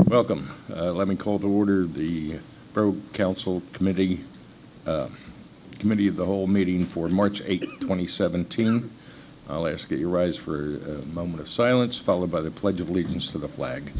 Welcome. Let me call to order the Borough Council Committee of the Whole meeting for March 8, 2017. I'll ask that you rise for a moment of silence, followed by the Pledge of Allegiance to the flag.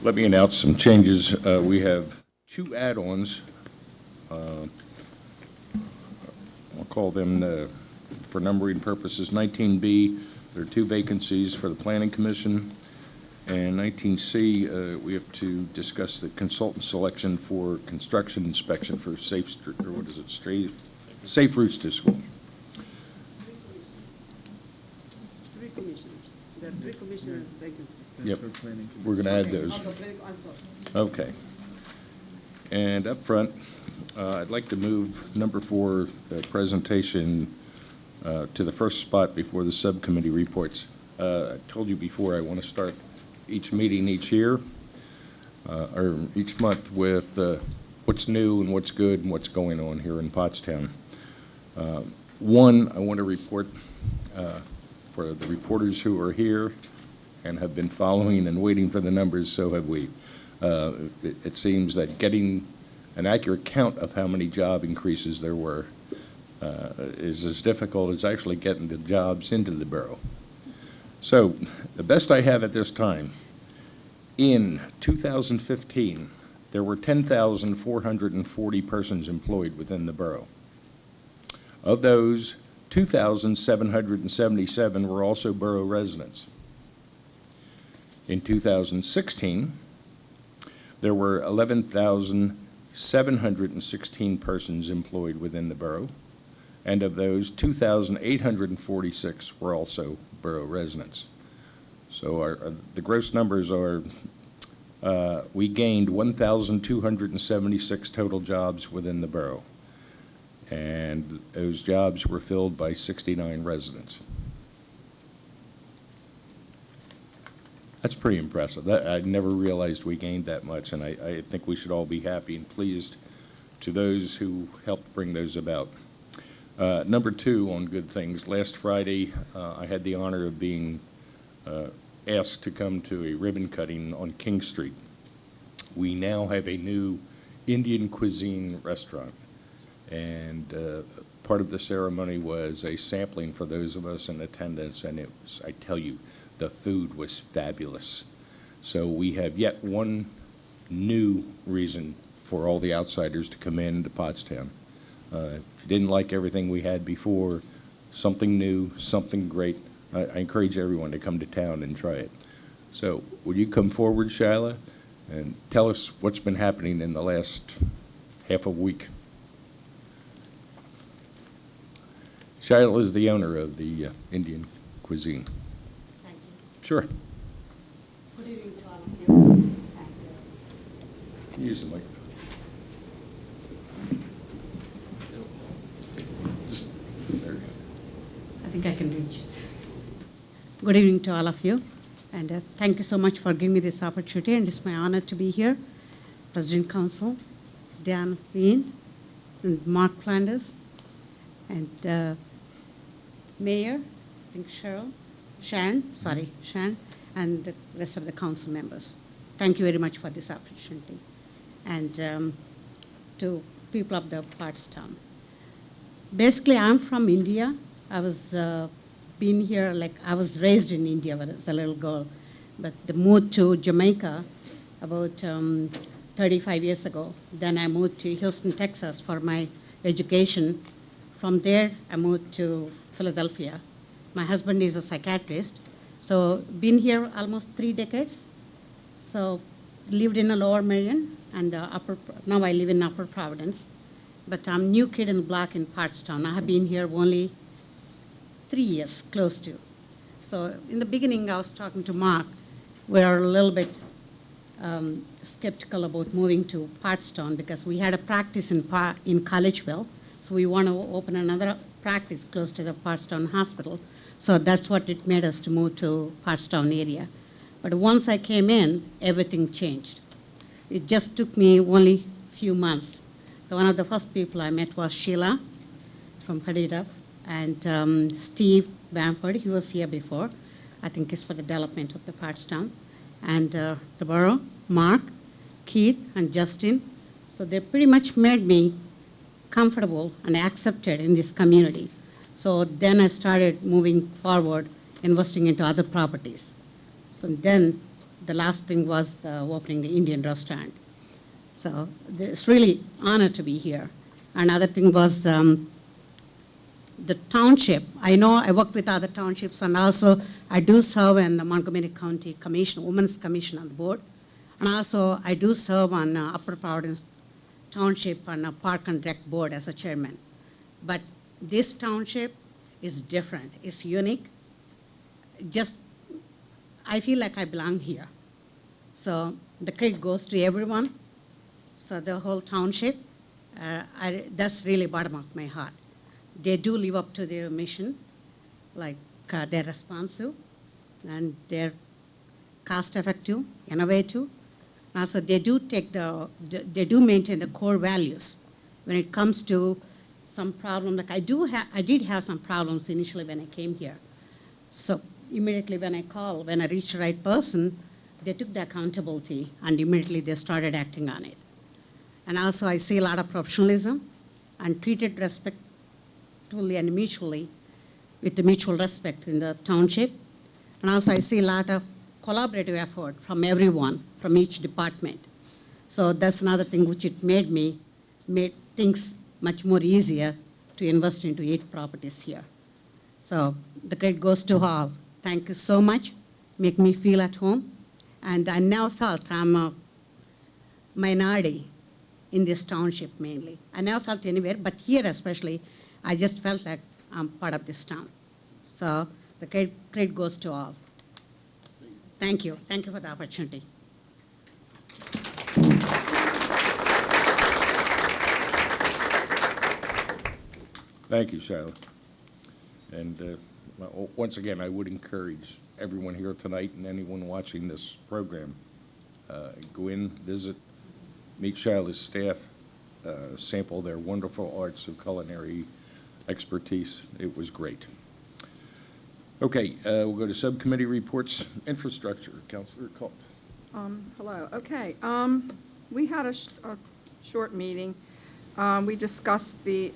Let me announce some changes. We have two add-ons. I'll call them, for numbering purposes, 19B, there are two vacancies for the Planning Commission, and 19C, we have to discuss the consultant selection for construction inspection for safe routes to school. Three commissioners. There are three commissioners vacancies. Yep, we're going to add those. Okay. And up front, I'd like to move number 4, the presentation, to the first spot before the subcommittee reports. I told you before I want to start each meeting each year, or each month, with what's new and what's good and what's going on here in Pottstown. One, I want to report for the reporters who are here and have been following and waiting for the numbers, so have we. It seems that getting an accurate count of how many job increases there were is as difficult as actually getting the jobs into the borough. So the best I have at this time, in 2015, there were 10,440 persons employed within the borough. Of those, 2,777 were also borough residents. In 2016, there were 11,716 persons employed within the borough, and of those, 2,846 were also borough residents. So the gross numbers are, we gained 1,276 total jobs within the borough, and those jobs were filled by 69 residents. That's pretty impressive. I never realized we gained that much, and I think we should all be happy and pleased to those who helped bring those about. Number 2 on good things. Last Friday, I had the honor of being asked to come to a ribbon cutting on King Street. We now have a new Indian cuisine restaurant, and part of the ceremony was a sampling for those of us in attendance, and it was, I tell you, the food was fabulous. So we have yet one new reason for all the outsiders to come into Pottstown. If you didn't like everything we had before, something new, something great, I encourage everyone to come to town and try it. So would you come forward, Shyla, and tell us what's been happening in the last half a week? Shyla is the owner of the Indian cuisine. Sure. Good evening to all of you. Can you use the microphone? Just, there you go. I think I can reach it. Good evening to all of you, and thank you so much for giving me this opportunity, and it's my honor to be here. President Council, Dan Ian, and Mark Flanders, and Mayor, I think Sharon, and the rest of the council members. Thank you very much for this opportunity. And to people of the Pottstown. Basically, I'm from India. I was been here, I was raised in India when I was a little girl, but moved to Jamaica about 35 years ago. Then I moved to Houston, Texas for my education. From there, I moved to Philadelphia. My husband is a psychiatrist, so been here almost 3 decades. So lived in a Lower Merion, and now I live in Upper Providence. But I'm new kid in the block in Pottstown. I have been here only 3 years, close to. So in the beginning, I was talking to Mark. we're a little bit skeptical about moving to Pottstown because we had a practice in Collegeville, so we want to open another practice close to the Pottstown Hospital. So that's what it made us to move to Pottstown area. But once I came in, everything changed. It just took me only a few months. One of the first people I met was Sheila from Hadida, and Steve Bamford, he was here before. I think it's for the development of the Pottstown. And the Borough, Mark, Keith, and Justin. So they pretty much made me comfortable and accepted in this community. So then I started moving forward, investing into other properties. So then the last thing was opening the Indian restaurant. So it's really honor to be here. Another thing was the township. I know I worked with other townships, and also I do serve in the Montgomery County Commission, Women's Commission on the board. And also I do serve on Upper Providence Township on a Park and Rec board as a chairman. But this township is different. It's unique. Just, I feel like I belong here. So the credit goes to everyone. So the whole township, that's really bottom of my heart. They do live up to their mission, like they're responsive and they're cost-effective, innovative. Also, they do maintain the core values when it comes to some problem. Like I did have some problems initially when I came here. So immediately when I reached the right person, they took the accountability and immediately they started acting on it. And also I see a lot of professionalism and treated respectfully and mutually with the mutual respect in the township. And also I see a lot of collaborative effort from everyone, from each department. So that's another thing which it made things much more easier to invest into 8 properties here. So the credit goes to all. Thank you so much. Make me feel at home. And I never felt I'm a minority in this township mainly. I never felt anywhere, but here especially, I just felt like I'm part of this town. So the credit goes to all. Thank you. Thank you for the opportunity. Thank you, Shiloh. And once again, I would encourage everyone here tonight and anyone watching this program, go in, visit, meet Shiloh's staff, sample their wonderful arts of culinary expertise. It was great. Okay, we'll go to subcommittee reports. Infrastructure, Councilor Culp. Hello. Okay. We had a short meeting. We discussed the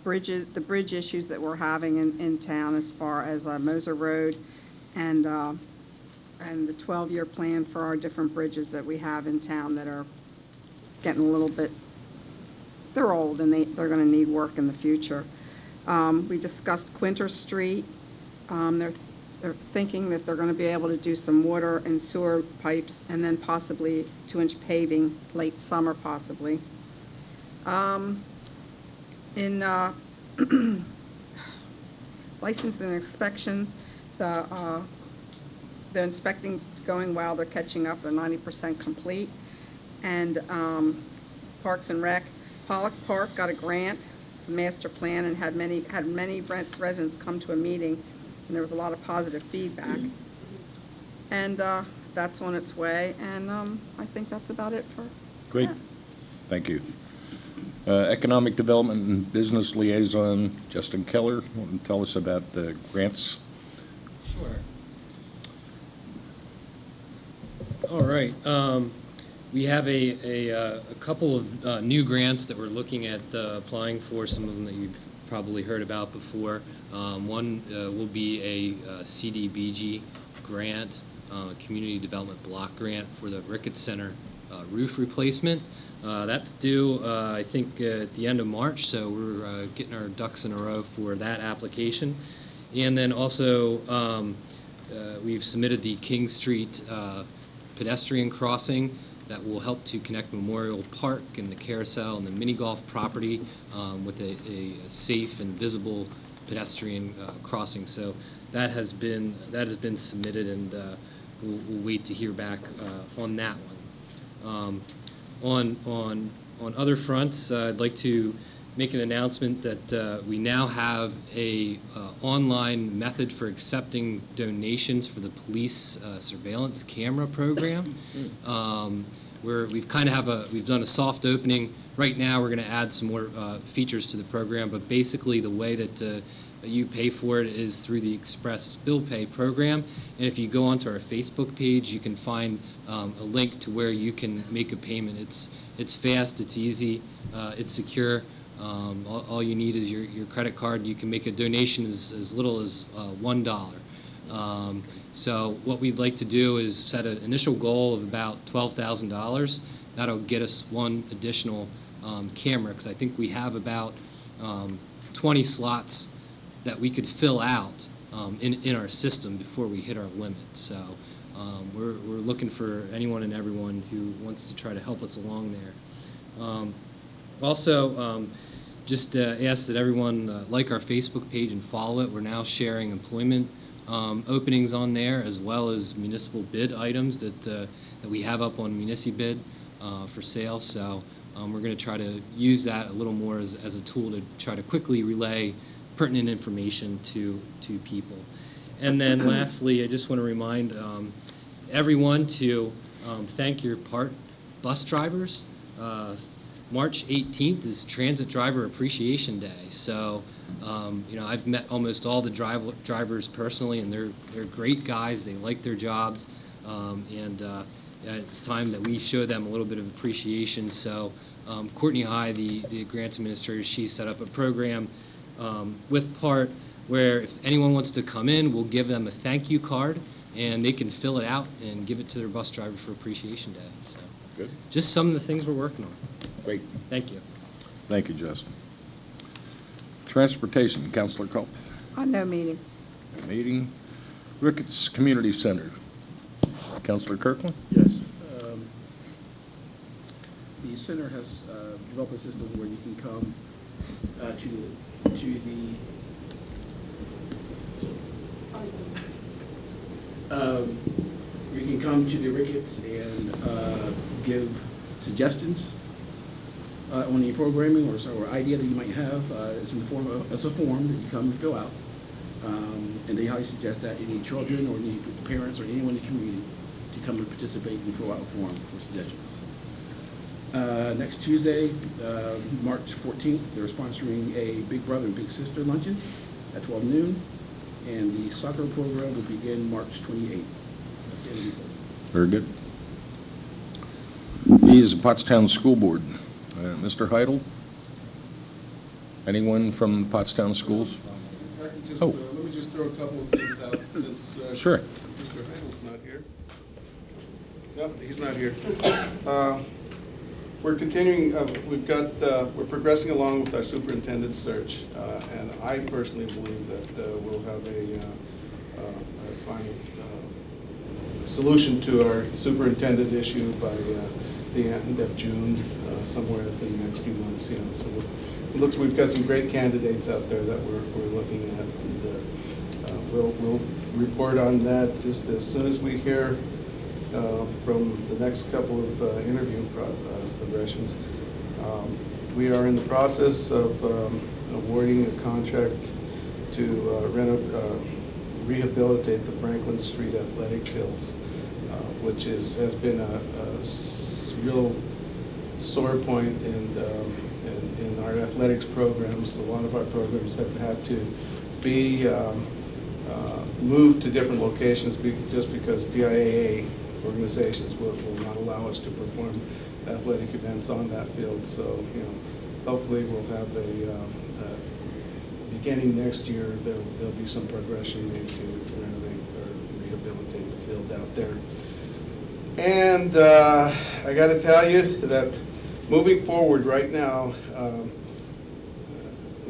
bridge issues that we're having in town as far as Moser Road and the 12-year plan for our different bridges that we have in town that are getting a little bit, they're old and they're going to need work in the future. We discussed Quinter Street. They're thinking that they're going to be able to do some water and sewer pipes and then possibly 2-inch paving late summer possibly. In license and inspections, the inspecting's going well. They're catching up. They're 90% complete. And Parks and Rec, Pollock Park got a grant, the master plan, and had many residents come to a meeting, and there was a lot of positive feedback. And that's on its way. And I think that's about it for. Great. Yeah. Thank you. Economic Development and Business Liaison, Justin Keller, want to tell us about the grants? Sure. All right. We have a couple of new grants that we're looking at applying for, some of them that you've probably heard about before. One will be a CDBG grant, Community Development Block Grant for the Ricketts Center roof replacement. That's due, I think, at the end of March, so we're getting our ducks in a row for that application. And then also, we've submitted the King Street pedestrian crossing that will help to connect Memorial Park and the Carousel and the mini golf property with a safe and visible pedestrian crossing. So that has been submitted, and we'll wait to hear back on that one. On other fronts, I'd like to make an announcement that we now have a online method for accepting donations for the police surveillance camera program. Where we've done a soft opening. Right now, we're going to add some more features to the program, but basically the way that you pay for it is through the Express Bill Pay program. And if you go onto our Facebook page, you can find a link to where you can make a payment. It's fast, it's easy, it's secure. All you need is your credit card. You can make a donation as little as $1. So what we'd like to do is set an initial goal of about $12,000. That'll get us one additional camera, because I think we have about 20 slots that we could fill out in our system before we hit our limit. So we're looking for anyone and everyone who wants to try to help us along there. Also, just ask that everyone like our Facebook page and follow it. We're now sharing employment openings on there, as well as municipal bid items that we have up on Municibid for sale. So we're going to try to use that a little more as a tool to try to quickly relay pertinent information to people. And then lastly, I just want to remind everyone to thank your PART bus drivers. March 18th is Transit Driver Appreciation Day. So, I've met almost all the drivers personally, and they're great guys. They like their jobs, and it's time that we show them a little bit of appreciation. So, Courtney High, the grants administrator, she set up a program with PART where if anyone wants to come in, we'll give them a thank you card, and they can fill it out and give it to their bus driver for Appreciation Day. So, Good. Just some of the things we're working on. Great. Thank you. Thank you, Justin. Transportation, Councilor Culp. No meeting. No meeting. Ricketts Community Center, Councilor Kirkland. Yes. The center has developed a system where you can come to the Ricketts and give suggestions on the programming or idea that you might have. It's in the form of, it's a form that you come and fill out, and they highly suggest that any children or any parents or anyone in the community to come and participate and fill out a form for suggestions. Next Tuesday, March 14th, they're sponsoring a Big Brother and Big Sister luncheon at 12 noon, and the soccer program will begin March 28th. That's the end of the report. Very good. B is the Pottstown School Board. Mr. Heidel? Anyone from Pottstown Schools? I can just, Oh. let me just throw a couple of things out since Sure. Mr. Heidel's not here. No, he's not here. We're continuing, we're progressing along with our superintendent search, and I personally believe that we'll have a final solution to our superintendent issue by the end of June, somewhere within the next few months. So it looks we've got some great candidates out there that we're looking at, and we'll report on that just as soon as we hear from the next couple of interview progressions. We are in the process of awarding a contract to rehabilitate the Franklin Street athletic fields, which has been a real sore point in our athletics programs. A lot of our programs have had to be moved to different locations just because PIAA organizations will not allow us to perform athletic events on that field. So, hopefully we'll have beginning next year, there'll be some progression made to renovate or rehabilitate the field out there. And I got to tell you that moving forward right now,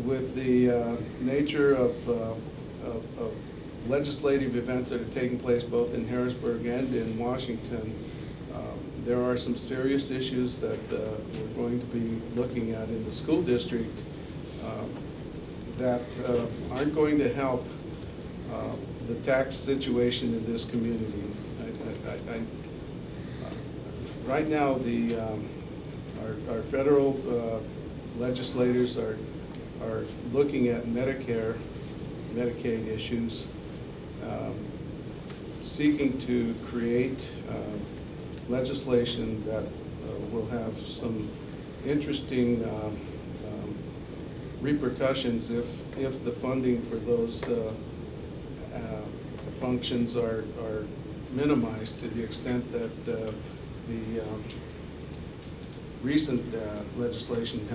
with the nature of legislative events that are taking place both in Harrisburg and in Washington, there are some serious issues that we're going to be looking at in the school district that aren't going to help the tax situation in this community. Right now, our federal legislators are looking at Medicare, Medicaid issues, seeking to create legislation that will have some interesting repercussions if the funding for those functions are minimized to the extent that the recent legislation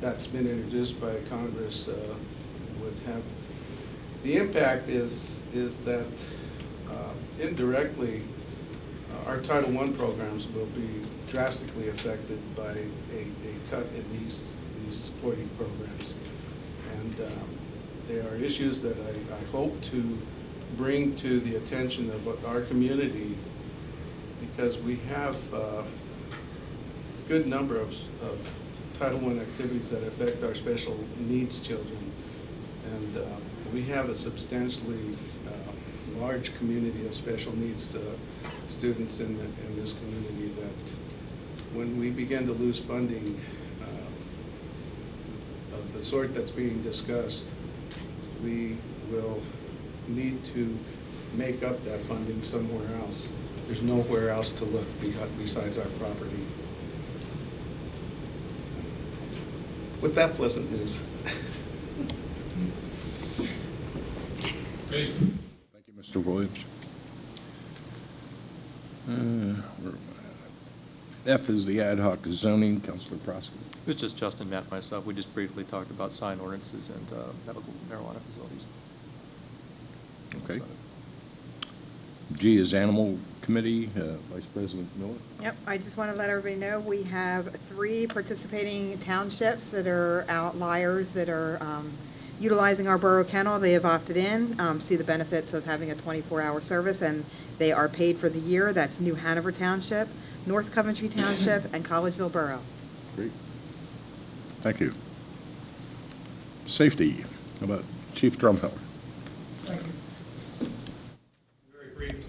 that's been introduced by Congress would have. The impact is that indirectly our Title I programs will be drastically affected by a cut in these supporting programs. And there are issues that I hope to bring to the attention of our community, because we have a good number of Title I activities that affect our special needs children. And we have a substantially large community of special needs students in this community that when we begin to lose funding of the sort that's being discussed, we will need to make up that funding somewhere else. There's nowhere else to look besides our property. With that pleasant news. Thank you, Mr. Williams. Where am I at? F is the ad hoc zoning, Councilor Prosky. It was just Justin, Matt, and myself. We just briefly talked about sign ordinances and medical marijuana facilities. Okay. G is Animal Committee, Vice President Miller. Yep, I just want to let everybody know, we have 3 participating townships that are outliers that are utilizing our borough kennel. They have opted in, see the benefits of having a 24-hour service, and they are paid for the year. That's New Hanover Township, North Coventry Township, and Collegeville Borough. Great. Thank you. Safety, how about Chief Drumheller? Thank you. Very brief.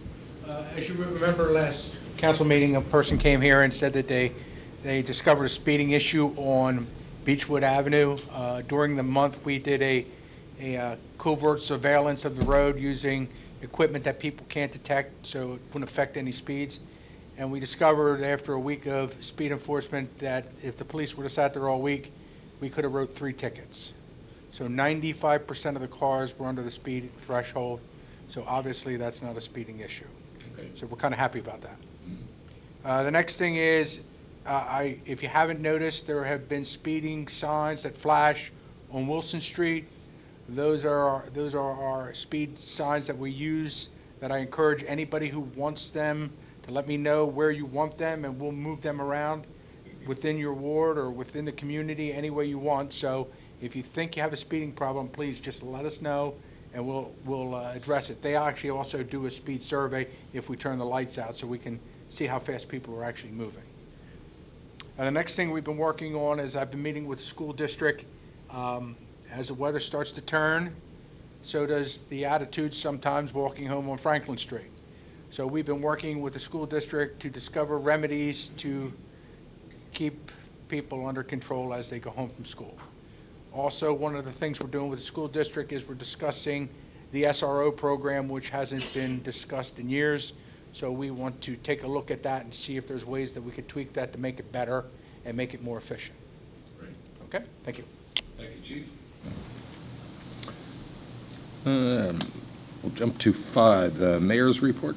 As you remember, last council meeting, a person came here and said that they discovered a speeding issue on Beechwood Avenue. During the month, we did a covert surveillance of the road using equipment that people can't detect, so it wouldn't affect any speeds. And we discovered after a week of speed enforcement that if the police would have sat there all week, we could have wrote 3 tickets. So 95% of the cars were under the speed threshold, so obviously that's not a speeding issue. Okay. So we're kind of happy about that. The next thing is, if you haven't noticed, there have been speeding signs that flash on Wilson Street. Those are our speed signs that we use, that I encourage anybody who wants them to let me know where you want them, and we'll move them around within your ward or within the community any way you want. So if you think you have a speeding problem, please just let us know, and we'll address it. They actually also do a speed survey if we turn the lights out, so we can see how fast people are actually moving. And the next thing we've been working on is I've been meeting with the school district. As the weather starts to turn, so does the attitude sometimes walking home on Franklin Street. So we've been working with the school district to discover remedies to keep people under control as they go home from school. Also, one of the things we're doing with the school district is we're discussing the SRO program, which hasn't been discussed in years. So we want to take a look at that and see if there's ways that we could tweak that to make it better and make it more efficient. Great. Okay, thank you. Thank you, Chief. We'll jump to 5, Mayor's Report.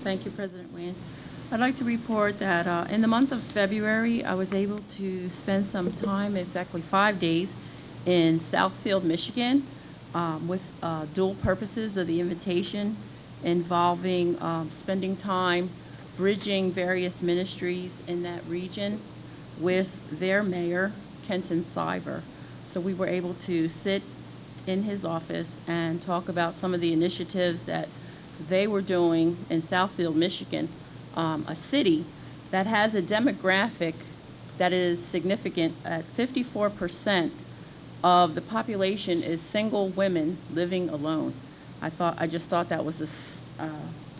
Thank you, President Wayne. I'd like to report that in the month of February, I was able to spend some time, exactly 5 days, in Southfield, Michigan, with dual purposes of the invitation involving spending time bridging various ministries in that region with their mayor, Kenton Siver. So we were able to sit in his office and talk about some of the initiatives that they were doing in Southfield, Michigan, a city that has a demographic that is significant. At 54% of the population is single women living alone. I just thought that was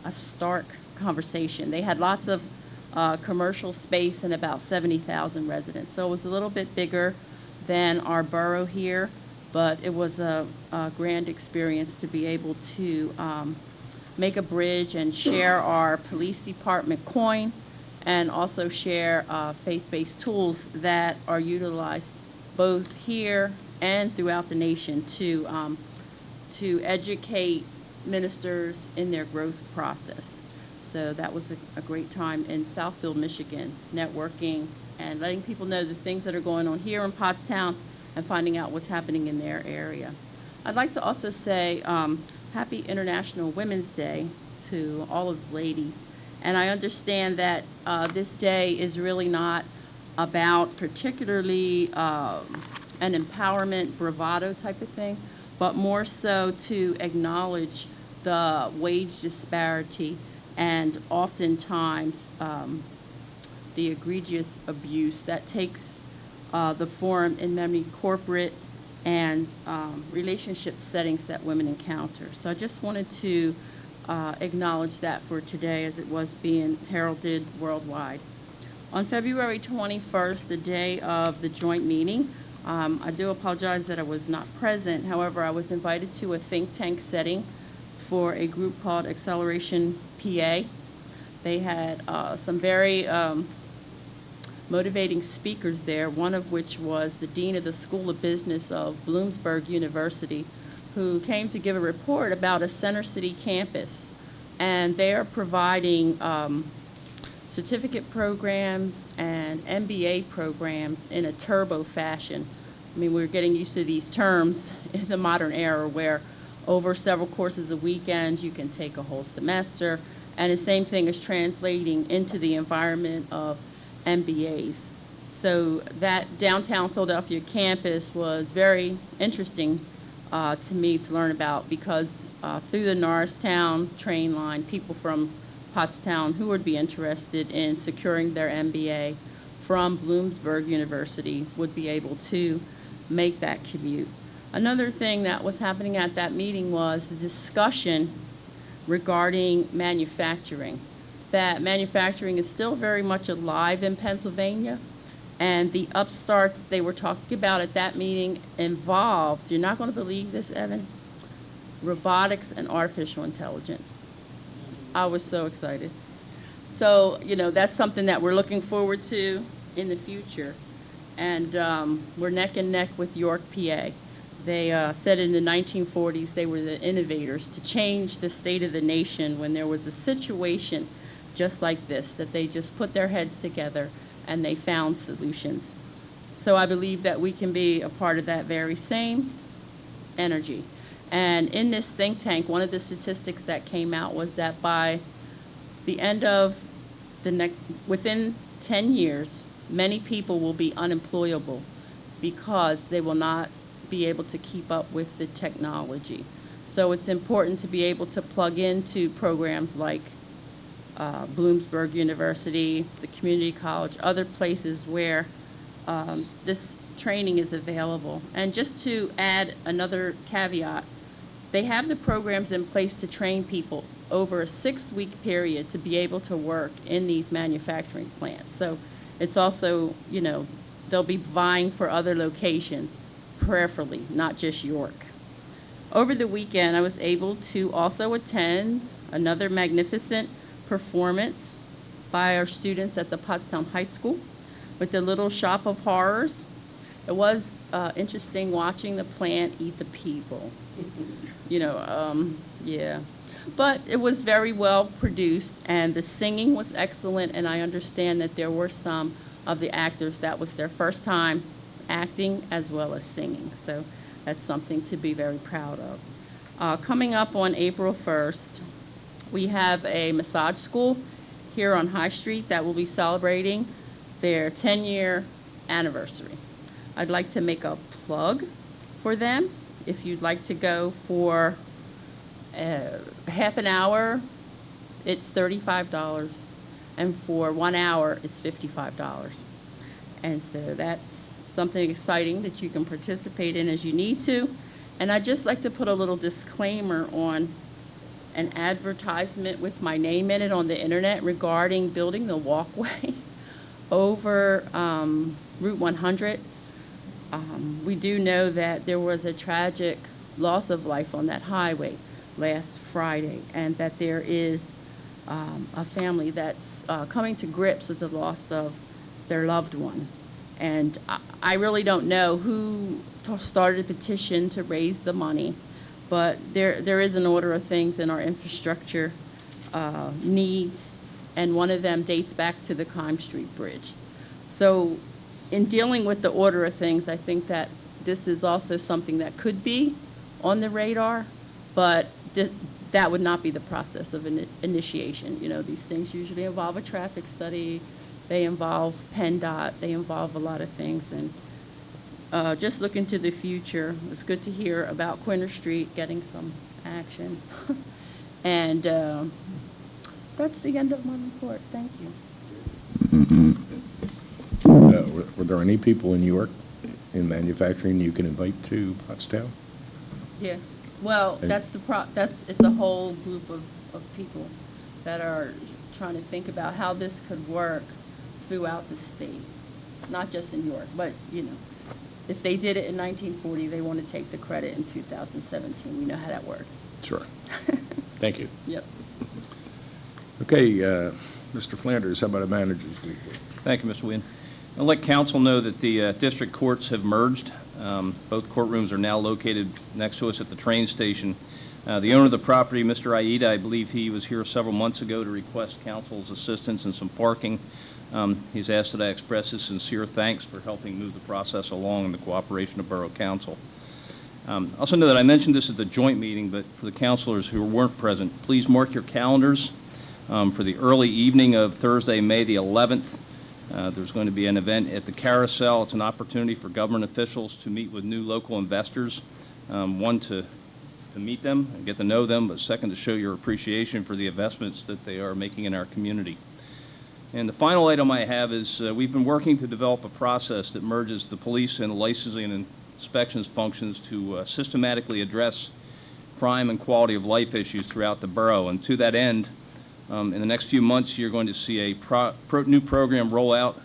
a stark conversation. They had lots of commercial space and about 70,000 residents. So it was a little bit bigger than our borough here, but it was a grand experience to be able to make a bridge and share our police department coin and also share faith-based tools that are utilized both here and throughout the nation to educate ministers in their growth process. So that was a great time in Southfield, Michigan, networking and letting people know the things that are going on here in Pottstown and finding out what's happening in their area. I'd like to also say Happy International Women's Day to all of the ladies. And I understand that this day is really not about particularly an empowerment, bravado type of thing, but more so to acknowledge the wage disparity and oftentimes the egregious abuse that takes the form in many corporate and relationship settings that women encounter. So I just wanted to acknowledge that for today as it was being heralded worldwide. On February 21st, the day of the joint meeting, I do apologize that I was not present. However, I was invited to a think tank setting for a group called Acceleration PA. They had some very motivating speakers there, one of which was the Dean of the School of Business of Bloomsburg University, who came to give a report about a Center City campus. And they are providing certificate programs and MBA programs in a turbo fashion. I mean, we're getting used to these terms in the modern era where over several courses a weekend, you can take a whole semester, and the same thing is translating into the environment of MBAs. So that downtown Philadelphia campus was very interesting to me to learn about because through the Norristown train line, people from Pottstown who would be interested in securing their MBA from Bloomsburg University would be able to make that commute. Another thing that was happening at that meeting was a discussion regarding manufacturing. That manufacturing is still very much alive in Pennsylvania, and the upstarts they were talking about at that meeting involved, you're not going to believe this, Evan, robotics and artificial intelligence. I was so excited. So, you know, that's something that we're looking forward to in the future. And we're neck and neck with York, PA. They said in the 1940s they were the innovators to change the state of the nation when there was a situation just like this, that they just put their heads together and they found solutions. So I believe that we can be a part of that very same energy. And in this think tank, one of the statistics that came out was that by the end of within 10 years, many people will be unemployable because they will not be able to keep up with the technology. So it's important to be able to plug into programs like Bloomsburg University, the community college, other places where this training is available. And just to add another caveat, they have the programs in place to train people over a 6-week period to be able to work in these manufacturing plants. So it's also, you know, they'll be vying for other locations, prayerfully, not just York. Over the weekend, I was able to also attend another magnificent performance by our students at the Pottstown High School with the Little Shop of Horrors. It was interesting watching the plant eat the people. You know, yeah. But it was very well produced, and the singing was excellent, and I understand that there were some of the actors that was their first time acting as well as singing. So that's something to be very proud of. Coming up on April 1st, we have a massage school here on High Street that will be celebrating their 10-year anniversary. I'd like to make a plug for them. If you'd like to go for half an hour, it's $35, and for 1 hour, it's $55. And so that's something exciting that you can participate in as you need to. And I'd just like to put a little disclaimer on an advertisement with my name in it on the internet regarding building the walkway over Route 100. We do know that there was a tragic loss of life on that highway last Friday, and that there is a family that's coming to grips with the loss of their loved one. And I really don't know who started a petition to raise the money, but there is an order of things in our infrastructure needs, and one of them dates back to the Kime Street Bridge. So in dealing with the order of things, I think that this is also something that could be on the radar, but that would not be the process of initiation. You know, these things usually involve a traffic study, they involve PennDOT, they involve a lot of things, and just looking to the future, it's good to hear about Quinter Street getting some action. And that's the end of my report. Thank you. Were there any people in York in manufacturing you can invite to Pottstown? Yeah. Well, And- it's a whole group of people that are trying to think about how this could work throughout the state, not just in York, but, you know, if they did it in 1940, they want to take the credit in 2017. You know how that works. Sure. Thank you. Yep. Okay, Mr. Flanders, how about a manager's report? Thank you, Mr. Wynn. I'll let council know that the district courts have merged. Both courtrooms are now located next to us at the train station. The owner of the property, Mr. Aida, I believe he was here several months ago to request council's assistance in some parking. He's asked that I express his sincere thanks for helping move the process along in the cooperation of Borough Council. Also know that I mentioned this at the joint meeting, but for the councilors who weren't present, please mark your calendars for the early evening of Thursday, May the 11th. There's going to be an event at the Carousel. It's an opportunity for government officials to meet with new local investors, one, to meet them and get to know them, but second, to show your appreciation for the investments that they are making in our community. And the final item I have is we've been working to develop a process that merges the police and licensing and inspections functions to systematically address crime and quality of life issues throughout the borough. And to that end, in the next few months, you're going to see a new program roll out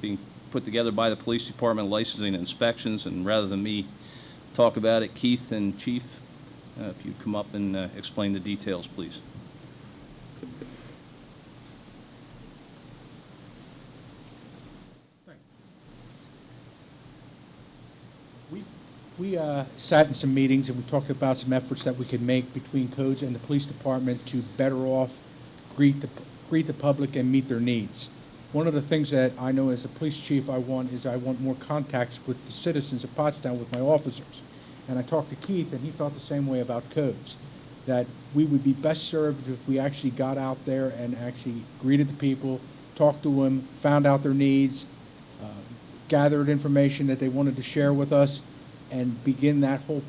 being put together by the Police Department, licensing and inspections. And rather than me talk about it, Keith and Chief, if you'd come up and explain the details, please. We sat in some meetings and we talked about some efforts that we could make between codes and the police department to better off greet the public and meet their needs. One of the things that I know as a police chief I want more contacts with the citizens of Pottstown, with my officers. And I talked to Keith and he felt the same way about codes, that we would be best served if we actually got out there and actually greeted the people, talked to them, found out their needs, gathered information that they wanted to share with us, and begin that whole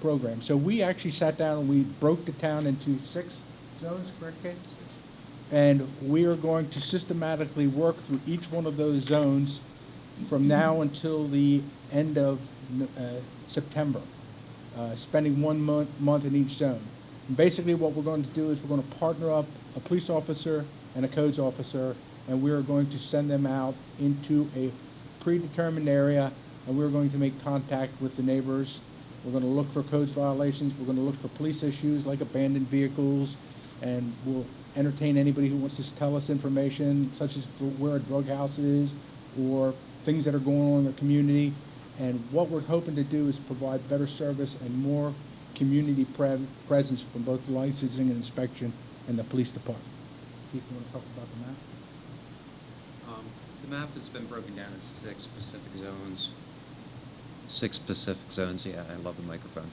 program. So we actually sat down and we broke the town into 6 zones, correct, Kate? And we are going to systematically work through each one of those zones from now until the end of September, spending 1 month in each zone. And basically what we're going to do is we're going to partner up a police officer and a codes officer, and we are going to send them out into a predetermined area, and we're going to make contact with the neighbors. We're going to look for codes violations. We're going to look for police issues like abandoned vehicles, and we'll entertain anybody who wants to tell us information, such as where a drug house is or things that are going on in the community. And what we're hoping to do is provide better service and more community presence from both licensing and inspection and the police department. Keith, you want to talk about the map? The map has been broken down in 6 specific zones. 6 specific zones. Yeah, I love the microphone.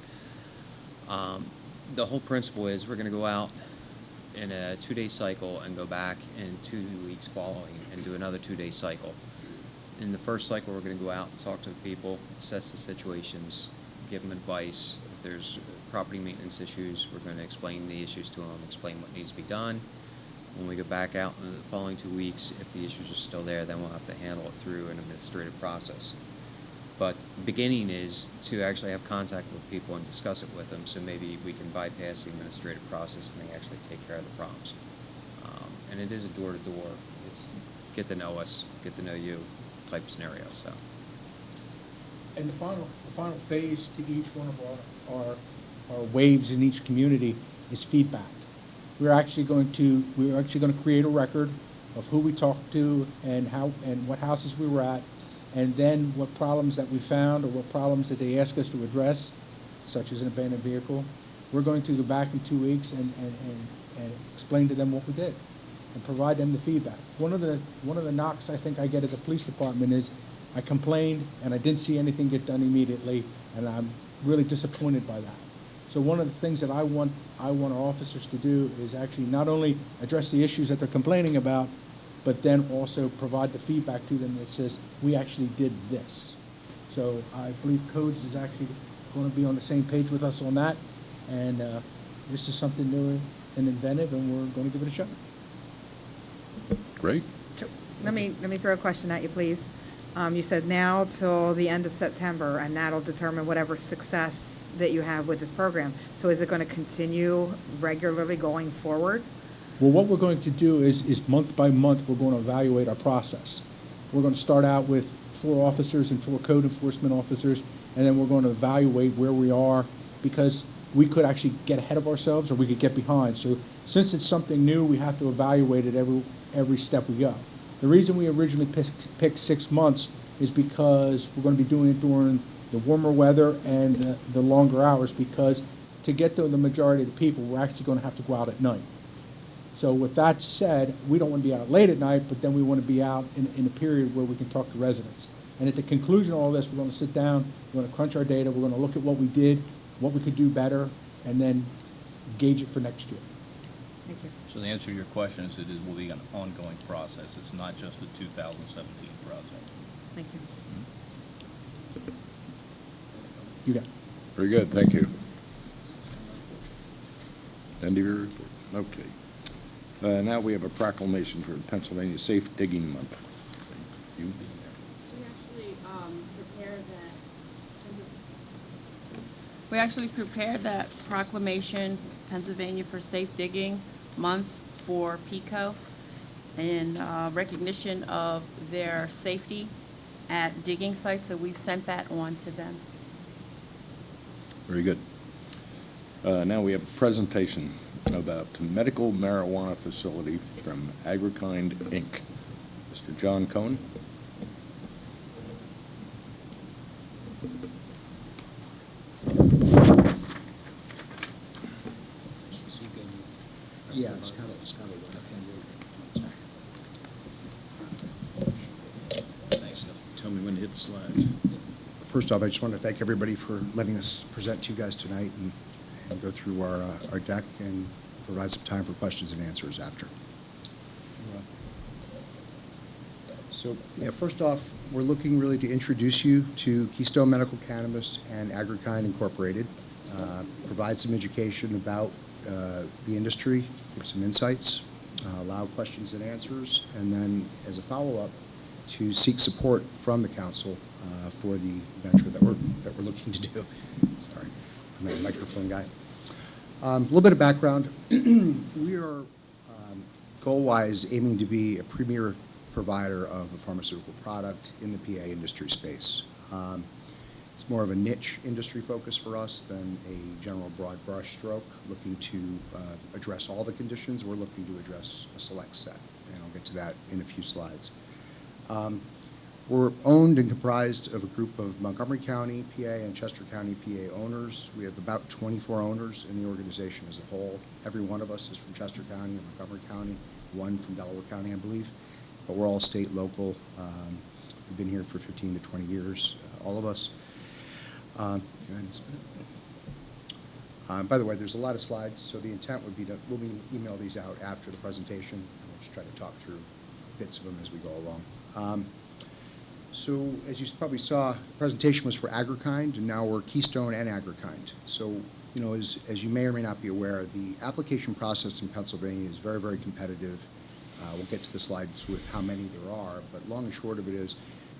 The whole principle is we're going to go out in a 2-day cycle and go back in 2 weeks following and do another 2-day cycle. In the first cycle, we're going to go out and talk to the people, assess the situations, give them advice. If there's property maintenance issues, we're going to explain the issues to them, explain what needs to be done. When we go back out in the following 2 weeks, if the issues are still there, then we'll have to handle it through an administrative process. But the beginning is to actually have contact with people and discuss it with them, so maybe we can bypass the administrative process and they actually take care of the problems. And it is a door-to-door. It's get to know us, get to know you type scenario, so. And the final phase to each one of our waves in each community is feedback. We're actually going to create a record of who we talked to and how and what houses we were at, and then what problems that we found or what problems that they asked us to address, such as an abandoned vehicle. We're going to go back in 2 weeks and explain to them what we did and provide them the feedback. One of the knocks I think I get at the police department is I complained and I didn't see anything get done immediately, and I'm really disappointed by that. So one of the things that I want our officers to do is actually not only address the issues that they're complaining about, but then also provide the feedback to them that says, we actually did this. So I believe Codes is actually going to be on the same page with us on that, and this is something new and inventive, and we're going to give it a shot. Great. Let me throw a question at you, please. You said now till the end of September, and that'll determine whatever success that you have with this program. So is it going to continue regularly going forward? Well, what we're going to do is month by month, we're going to evaluate our process. We're going to start out with 4 officers and 4 code enforcement officers, and then we're going to evaluate where we are, because we could actually get ahead of ourselves or we could get behind. So since it's something new, we have to evaluate it every step we go. The reason we originally picked 6 months is because we're going to be doing it during the warmer weather and the longer hours, because to get to the majority of the people, we're actually going to have to go out at night. So with that said, we don't want to be out late at night, but then we want to be out in a period where we can talk to residents. And at the conclusion of all this, we're going to sit down, we're going to crunch our data, we're going to look at what we did, what we could do better, and then gauge it for next year. Thank you. So the answer to your question is will be an ongoing process. It's not just a 2017 project. Thank you. You got it. Very good, thank you. End of your report. Okay. Now we have a proclamation for Pennsylvania Safe Digging Month. You? We actually prepared that. We actually prepared that proclamation, Pennsylvania for Safe Digging Month for PICO, in recognition of their safety at digging sites, so we've sent that on to them. Very good. Now we have a presentation about medical marijuana facility from Agrikind, Inc. Mr. John Cohn. Yeah, it's kind of Thanks. Tell me when to hit the slides. First off, I just want to thank everybody for letting us present to you guys tonight and go through our deck and provide some time for questions and answers after. So, yeah, first off, we're looking really to introduce you to Keystone Medical Cannabis and Agrikind Incorporated, provide some education about the industry, give some insights, allow questions and answers, and then as a follow-up, to seek support from the council for the venture that we're looking to do. Sorry, I'm a microphone guy. A little bit of background. We are goal-wise aiming to be a premier provider of a pharmaceutical product in the PA industry space. It's more of a niche industry focus for us than a general broad brush stroke, looking to address all the conditions. We're looking to address a select set, and I'll get to that in a few slides. We're owned and comprised of a group of Montgomery County, PA, and Chester County, PA owners. We have about 24 owners in the organization as a whole. Every one of us is from Chester County and Montgomery County, one from Delaware County, I believe. But we're all state, local. We've been here for 15 to 20 years, all of us. Go ahead and spin it. By the way, there's a lot of slides, so the intent would be to we'll email these out after the presentation. We'll just try to talk through bits of them as we go along. So as you probably saw, the presentation was for Agrikind, and now we're Keystone and Agrikind. So, you know, as you may or may not be aware, the application process in Pennsylvania is very, very competitive. We'll get to the slides with how many there are, but long and short of it is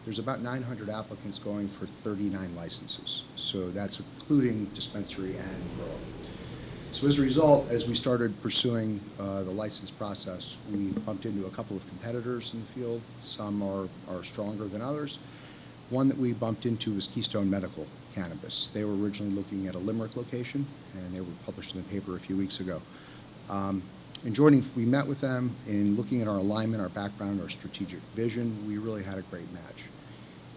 there's about 900 applicants going for 39 licenses. So that's including dispensary and grow. So as a result, as we started pursuing the license process, we bumped into a couple of competitors in the field. Some are stronger than others. One that we bumped into was Keystone Medical Cannabis. They were originally looking at a Limerick location, and they were published in the paper a few weeks ago. We met with them in looking at our alignment, our background, our strategic vision. We really had a great match.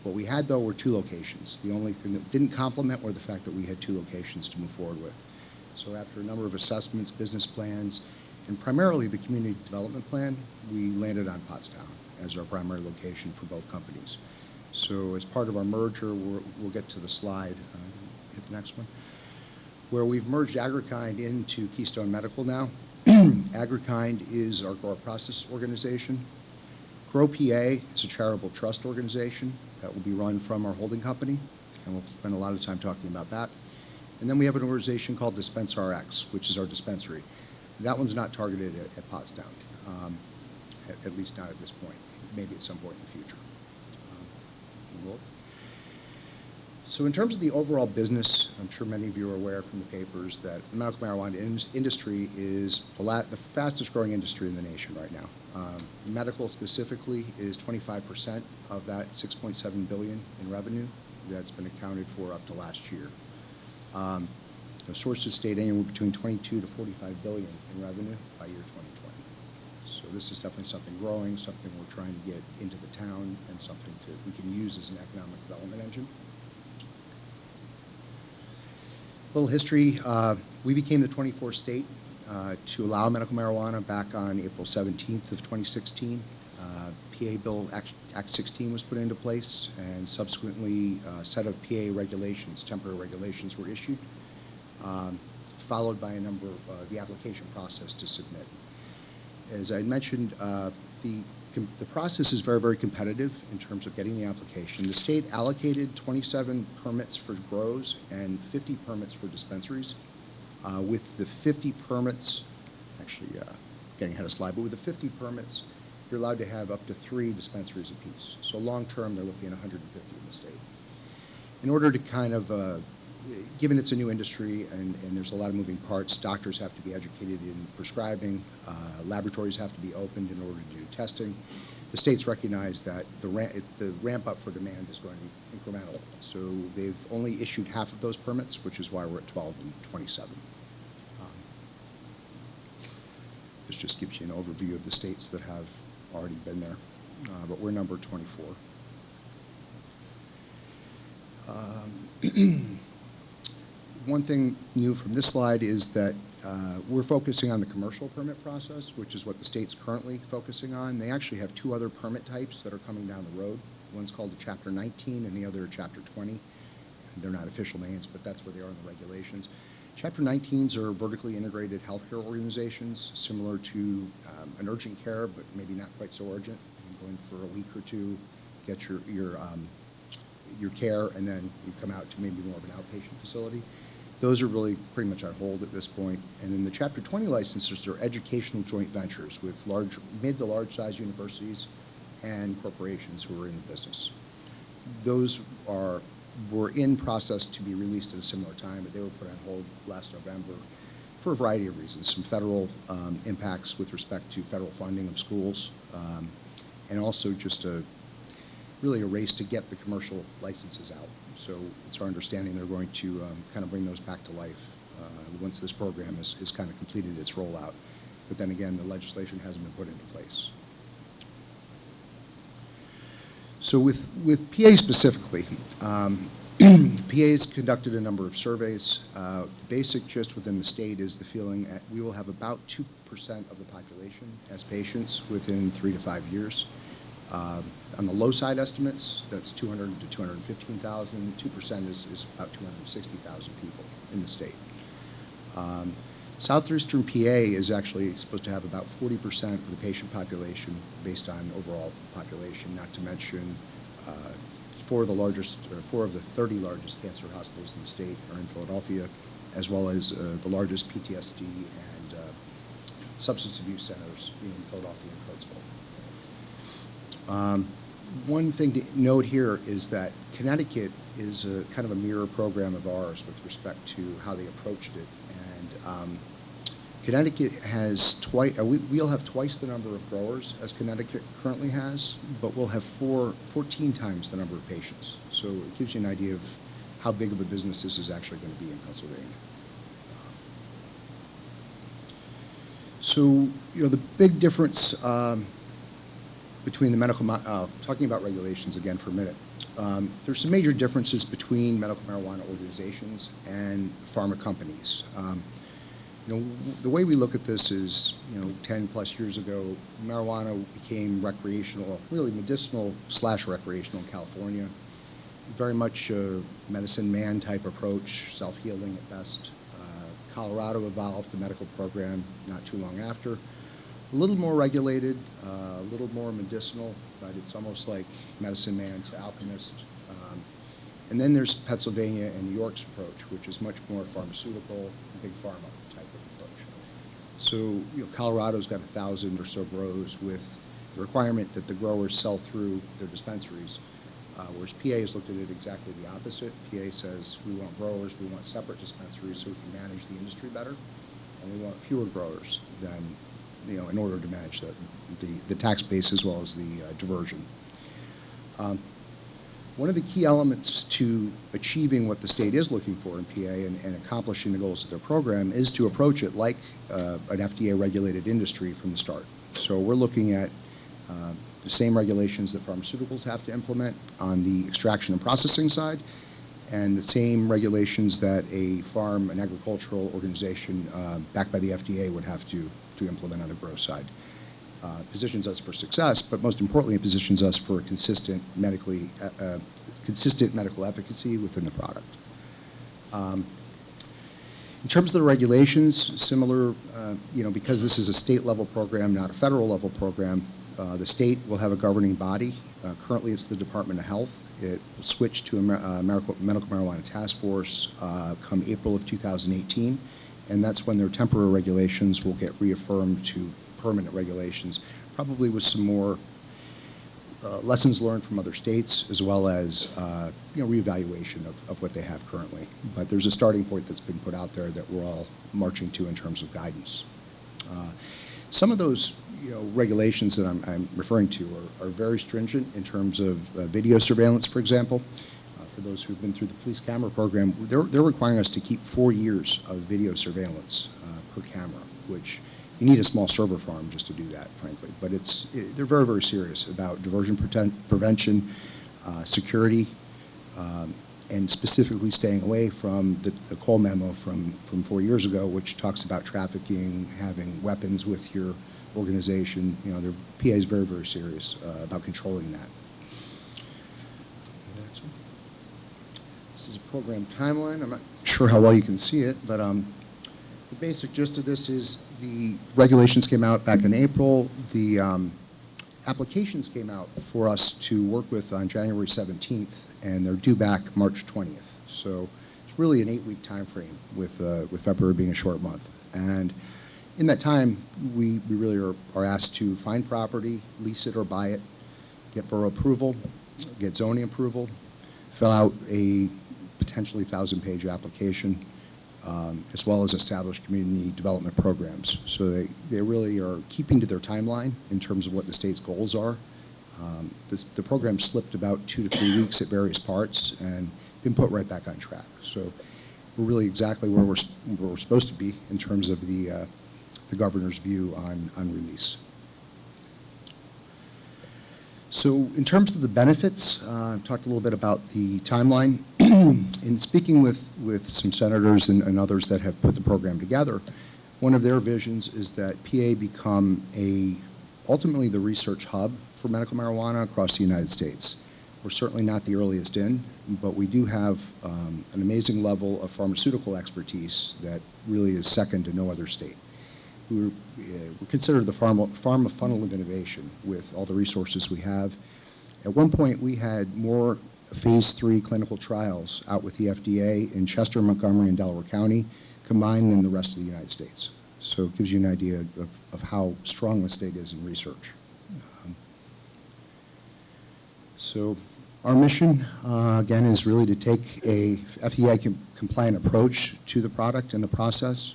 What we had, though, were 2 locations. The only thing that didn't complement were the fact that we had 2 locations to move forward with. So after a number of assessments, business plans, and primarily the community development plan, we landed on Pottstown as our primary location for both companies. So as part of our merger, we'll get to the slide, hit the next one, where we've merged Agrikind into Keystone Medical now. Agrikind is our grower process organization. Grow PA is a charitable trust organization that will be run from our holding company, and we'll spend a lot of time talking about that. And then we have an organization called Dispense RX, which is our dispensary. That one's not targeted at Pottstown, at least not at this point, maybe at some point in the future. So in terms of the overall business, I'm sure many of you are aware from the papers that the medical marijuana industry is the fastest growing industry in the nation right now. Medical specifically is 25% of that $6.7 billion in revenue that's been accounted for up to last year. The sources state anywhere between 22 to 45 billion in revenue by year 2020. So this is definitely something growing, something we're trying to get into the town, and something we can use as an economic development engine. A little history. We became the 24th state to allow medical marijuana back on April 17th of 2016. PA Bill Act 16 was put into place, and subsequently a set of PA regulations, temporary regulations, were issued, followed by a number of the application process to submit. As I mentioned, the process is very, very competitive in terms of getting the application. The state allocated 27 permits for grows and 50 permits for dispensaries. With the 50 permits, actually getting ahead of slide, but with the 50 permits, you're allowed to have up to 3 dispensaries apiece. So long term, they're looking at 150 in the state. In order to kind of, given it's a new industry and there's a lot of moving parts, doctors have to be educated in prescribing, laboratories have to be opened in order to do testing. The states recognize that the ramp up for demand is going to be incremental. So they've only issued half of those permits, which is why we're at 12 and 27. This just gives you an overview of the states that have already been there, but we're number 24. One thing new from this slide is that we're focusing on the commercial permit process, which is what the state's currently focusing on. They actually have 2 other permit types that are coming down the road. One's called a Chapter 19 and the other a Chapter 20. They're not official names, but that's where they are in the regulations. Chapter 19s are vertically integrated healthcare organizations, similar to an urgent care, but maybe not quite so urgent. You go in for a week or 2, get your care, and then you come out to maybe more of an outpatient facility. Those are really pretty much on hold at this point. And then the Chapter 20 licenses are educational joint ventures with mid to large size universities and corporations who are in the business. Those were in process to be released at a similar time, but they were put on hold last November for a variety of reasons. Some federal impacts with respect to federal funding of schools, and also just really a race to get the commercial licenses out. So it's our understanding they're going to kind of bring those back to life once this program has kind of completed its rollout. But then again, the legislation hasn't been put into place. So with PA specifically, PA's conducted a number of surveys. Basic gist within the state is the feeling that we will have about 2% of the population as patients within 3 to 5 years. On the low side estimates, that's 200 to 215,000. 2% is about 260,000 people in the state. Southeastern PA is actually supposed to have about 40% of the patient population based on overall population, not to mention 4 of the 30 largest cancer hospitals in the state are in Philadelphia, as well as the largest PTSD and substance abuse centers in Philadelphia and Coatesville. One thing to note here is that Connecticut is a kind of a mirror program of ours with respect to how they approached it. And Connecticut has we'll have twice the number of growers as Connecticut currently has, but we'll have 14 times the number of patients. So it gives you an idea of how big of a business this is actually going to be in Pennsylvania. So, the big difference between the talking about regulations again for a minute, there's some major differences between medical marijuana organizations and pharma companies. The way we look at this is, 10 plus years ago, marijuana became recreational, really medicinal/recreational in California. Very much a medicine man type approach, self-healing at best. Colorado evolved a medical program not too long after. A little more regulated, a little more medicinal, but it's almost like medicine man to alchemist. And then there's Pennsylvania and New York's approach, which is much more pharmaceutical, big pharma type of approach. So, Colorado's got 1,000 or so grows with the requirement that the growers sell through their dispensaries, whereas PA has looked at it exactly the opposite. PA says we want growers, we want separate dispensaries so we can manage the industry better, and we want fewer growers than, in order to manage the tax base as well as the diversion. One of the key elements to achieving what the state is looking for in PA and accomplishing the goals of their program is to approach it like an FDA-regulated industry from the start. So we're looking at the same regulations that pharmaceuticals have to implement on the extraction and processing side, and the same regulations that an agricultural organization backed by the FDA would have to implement on the grow side. Positions us for success, but most importantly, it positions us for consistent medical efficacy within the product. In terms of the regulations, similar, because this is a state-level program, not a federal-level program, the state will have a governing body. Currently, it's the Department of Health. It will switch to a medical marijuana task force come April of 2018, and that's when their temporary regulations will get reaffirmed to permanent regulations, probably with some more lessons learned from other states, as well as reevaluation of what they have currently. But there's a starting point that's been put out there that we're all marching to in terms of guidance. Some of those regulations that I'm referring to are very stringent in terms of video surveillance, for example. For those who've been through the police camera program, they're requiring us to keep 4 years of video surveillance per camera, which you need a small server farm just to do that, frankly. But they're very, very serious about diversion prevention, security, and specifically staying away from the Cole memo from 4 years ago, which talks about trafficking, having weapons with your organization. Their PA is very, very serious about controlling that. This is a program timeline. I'm not sure how well you can see it, but the basic gist of this is the regulations came out back in April. The applications came out for us to work with on January 17th, and they're due back March 20th. So it's really an 8-week time frame with February being a short month. And in that time, we really are asked to find property, lease it or buy it, get borough approval, get zoning approval, fill out a potentially 1,000-page application, as well as establish community development programs. So they really are keeping to their timeline in terms of what the state's goals are. The program slipped about 2 to 3 weeks at various parts and been put right back on track. So we're really exactly where we're supposed to be in terms of the governor's view on release. So in terms of the benefits, I've talked a little bit about the timeline. In speaking with some senators and others that have put the program together, one of their visions is that PA become ultimately the research hub for medical marijuana across the United States. We're certainly not the earliest in, but we do have an amazing level of pharmaceutical expertise that really is second to no other state. We're considered the pharma funnel of innovation with all the resources we have. At one point, we had more phase 3 clinical trials out with the FDA in Chester, Montgomery, and Delaware County combined than the rest of the United States. So it gives you an idea of how strong the state is in research. So our mission, again, is really to take a FEI-compliant approach to the product and the process.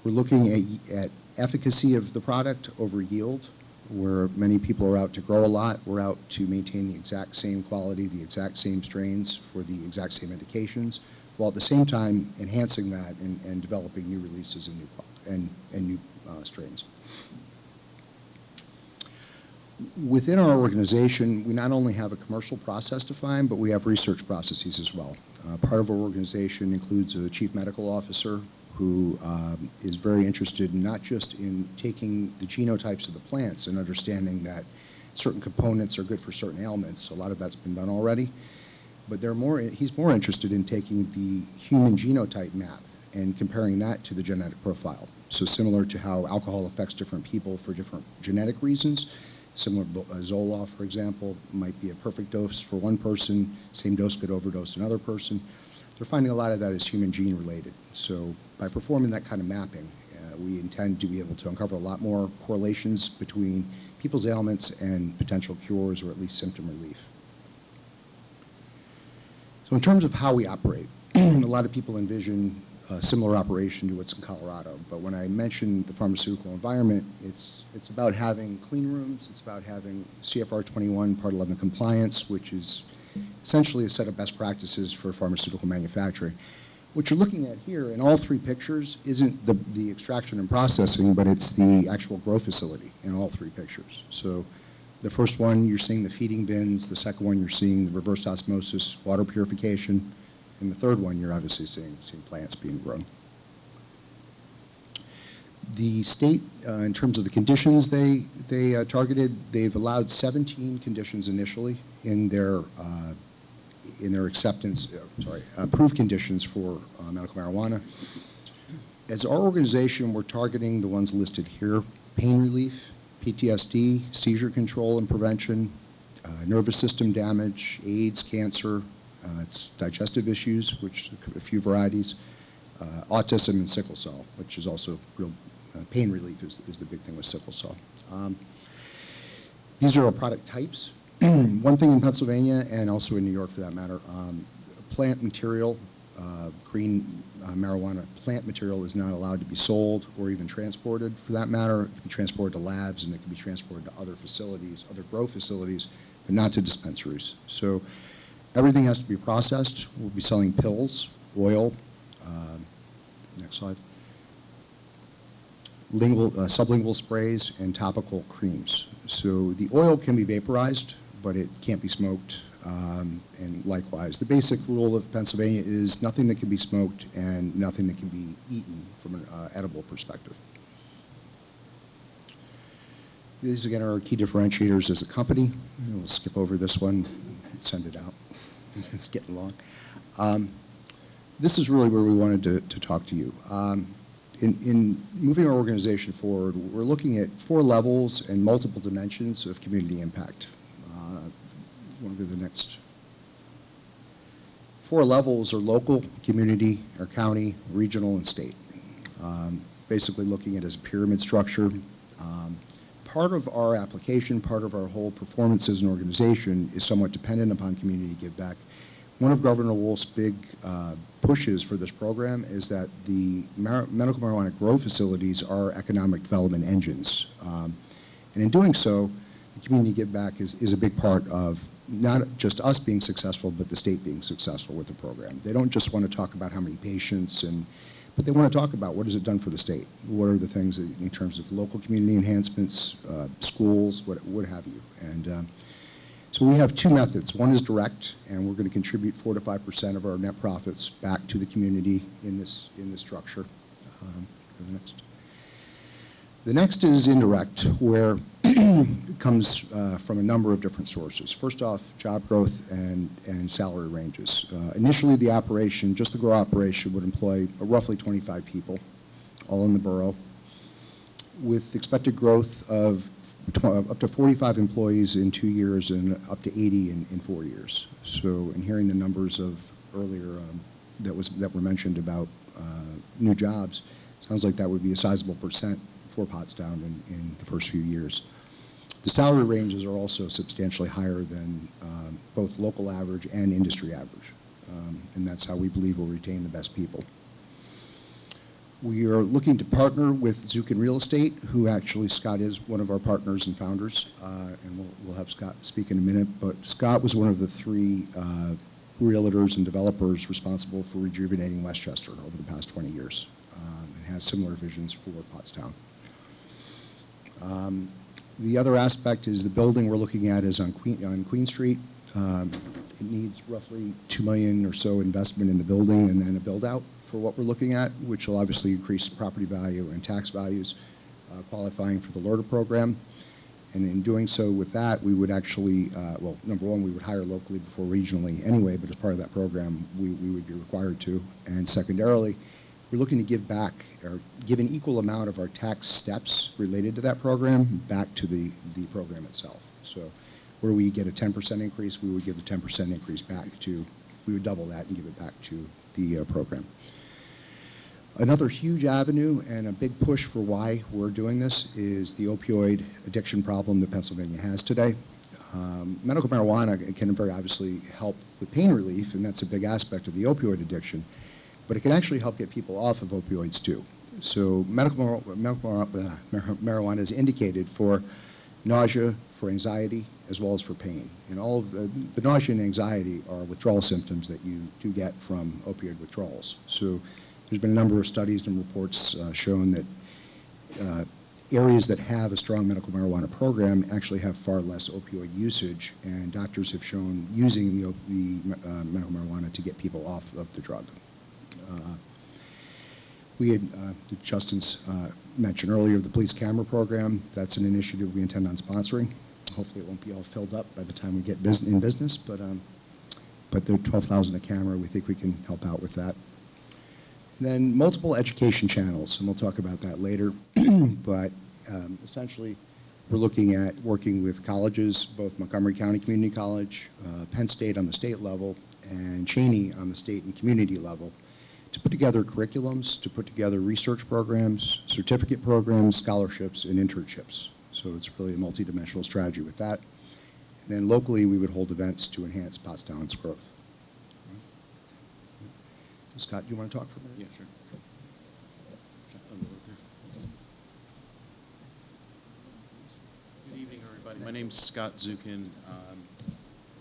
We're looking at efficacy of the product over yield, where many people are out to grow a lot. We're out to maintain the exact same quality, the exact same strains for the exact same indications, while at the same time enhancing that and developing new releases and new strains. Within our organization, we not only have a commercial process defined, but we have research processes as well. Part of our organization includes a chief medical officer who is very interested not just in taking the genotypes of the plants and understanding that certain components are good for certain ailments. A lot of that's been done already. But he's more interested in taking the human genotype map and comparing that to the genetic profile. So similar to how alcohol affects different people for different genetic reasons, similar Zoloft, for example, might be a perfect dose for one person, same dose could overdose another person. They're finding a lot of that is human gene related. So by performing that kind of mapping, we intend to be able to uncover a lot more correlations between people's ailments and potential cures or at least symptom relief. So in terms of how we operate, a lot of people envision a similar operation to what's in Colorado. But when I mention the pharmaceutical environment, it's about having clean rooms, it's about having CFR 21 Part 11 compliance, which is essentially a set of best practices for pharmaceutical manufacturing. What you're looking at here in all three pictures isn't the extraction and processing, but it's the actual grow facility in all three pictures. So the first one, you're seeing the feeding bins. The second one, you're seeing the reverse osmosis water purification. And the third one, you're obviously seeing plants being grown. The state, in terms of the conditions they targeted, they've allowed 17 conditions initially in their acceptance, approved conditions for medical marijuana. As our organization, we're targeting the ones listed here: pain relief, PTSD, seizure control and prevention, nervous system damage, AIDS, cancer, it's digestive issues, which a few varieties, autism and sickle cell, which is also real pain relief is the big thing with sickle cell. These are our product types. One thing in Pennsylvania and also in New York for that matter, plant material, green marijuana plant material is not allowed to be sold or even transported for that matter. It can be transported to labs and it can be transported to other facilities, other grow facilities, but not to dispensaries. So everything has to be processed. We'll be selling pills, oil, next slide, sublingual sprays, and topical creams. So the oil can be vaporized, but it can't be smoked. And likewise, the basic rule of Pennsylvania is nothing that can be smoked and nothing that can be eaten from an edible perspective. These, again, are our key differentiators as a company. We'll skip over this one and send it out. It's getting long. This is really where we wanted to talk to you. In moving our organization forward, we're looking at 4 levels and multiple dimensions of community impact. Want to go to the next. 4 levels are local, community, or county, regional, and state. Basically looking at it as a pyramid structure. Part of our application, part of our whole performance as an organization is somewhat dependent upon community give back. One of Governor Wolf's big pushes for this program is that the medical marijuana grow facilities are economic development engines. And in doing so, the community give back is a big part of not just us being successful, but the state being successful with the program. They don't just want to talk about how many patients, but they want to talk about what has it done for the state. What are the things that, in terms of local community enhancements, schools, what have you. And so we have 2 methods. One is direct, and we're going to contribute 4 to 5% of our net profits back to the community in this structure. Go to the next. The next is indirect, where it comes from a number of different sources. First off, job growth and salary ranges. Initially, the operation, just the grow operation, would employ roughly 25 people, all in the borough, with expected growth of up to 45 employees in 2 years and up to 80 in 4 years. So in hearing the numbers of earlier that were mentioned about new jobs, it sounds like that would be a sizable percent for Pottstown in the first few years. The salary ranges are also substantially higher than both local average and industry average. And that's how we believe we'll retain the best people. We are looking to partner with Zukin Real Estate, who actually Scott is one of our partners and founders, and we'll have Scott speak in a minute. But Scott was one of the three realtors and developers responsible for rejuvenating Westchester over the past 20 years, and has similar visions for Pottstown. The other aspect is the building we're looking at is on Queen Street. It needs roughly $2 million or so investment in the building and then a build-out for what we're looking at, which will obviously increase property value and tax values, qualifying for the LRTA program. And in doing so with that, we would actually, well, number one, we would hire locally before regionally anyway, but as part of that program, we would be required to. And secondarily, we're looking to give back, or give an equal amount of our tax steps related to that program back to the program itself. So where we get a 10% increase, we would give the 10% increase back to, we would double that and give it back to the program. Another huge avenue and a big push for why we're doing this is the opioid addiction problem that Pennsylvania has today. Medical marijuana can very obviously help with pain relief, and that's a big aspect of the opioid addiction, but it can actually help get people off of opioids too. So medical marijuana is indicated for nausea, for anxiety, as well as for pain. And all of the nausea and anxiety are withdrawal symptoms that you do get from opioid withdrawals. So there's been a number of studies and reports shown that areas that have a strong medical marijuana program actually have far less opioid usage, and doctors have shown using the medical marijuana to get people off of the drug. We had, Justin's mentioned earlier, the police camera program. That's an initiative we intend on sponsoring. Hopefully it won't be all filled up by the time we get in business, but they're $12,000 a camera. We think we can help out with that. Then multiple education channels, and we'll talk about that later. But essentially, we're looking at working with colleges, both Montgomery County Community College, Penn State on the state level, and Cheney on the state and community level, to put together curriculums, to put together research programs, certificate programs, scholarships, and internships. So it's really a multidimensional strategy with that. And then locally, we would hold events to enhance Pottstown's growth. Scott, do you want to talk for a minute? Yeah, sure. Good evening, everybody. My name's Scott Zukin,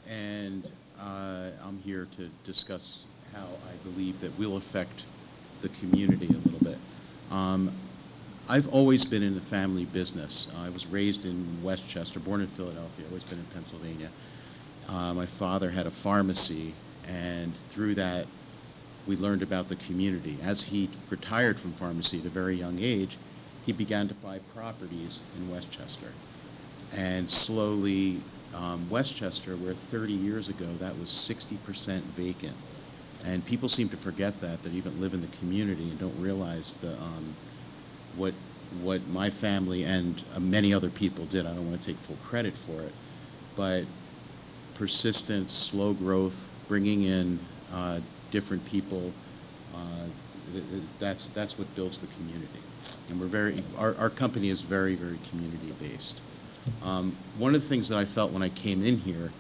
and I'm here to discuss how I believe that we'll affect the community a little bit. I've always been in the family business. I was raised in Westchester, born in Philadelphia, always been in Pennsylvania. My father had a pharmacy, and through that, we learned about the community. As he retired from pharmacy at a very young age, he began to buy properties in Westchester. And slowly, Westchester, where 30 years ago that was 60% vacant. And people seem to forget that even live in the community and don't realize what my family and many other people did. I don't want to take full credit for it, but persistence, slow growth, bringing in different people, that's what builds the community. And our company is very, very community based. One of the things that I felt when I came in here,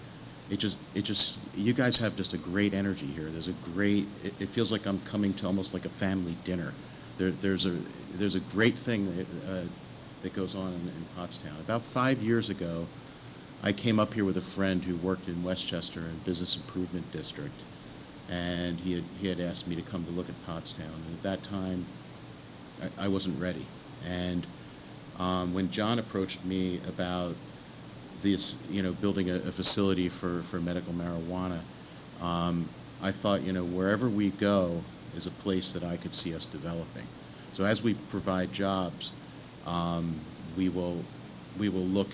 you guys have just a great energy here. There's a great, it feels like I'm coming to almost like a family dinner. There's a great thing that goes on in Pottstown. About 5 years ago, I came up here with a friend who worked in Westchester in Business Improvement District, and he had asked me to come to look at Pottstown. And at that time, I wasn't ready. And when John approached me about this, building a facility for medical marijuana, I thought, wherever we go is a place that I could see us developing. So as we provide jobs, we will look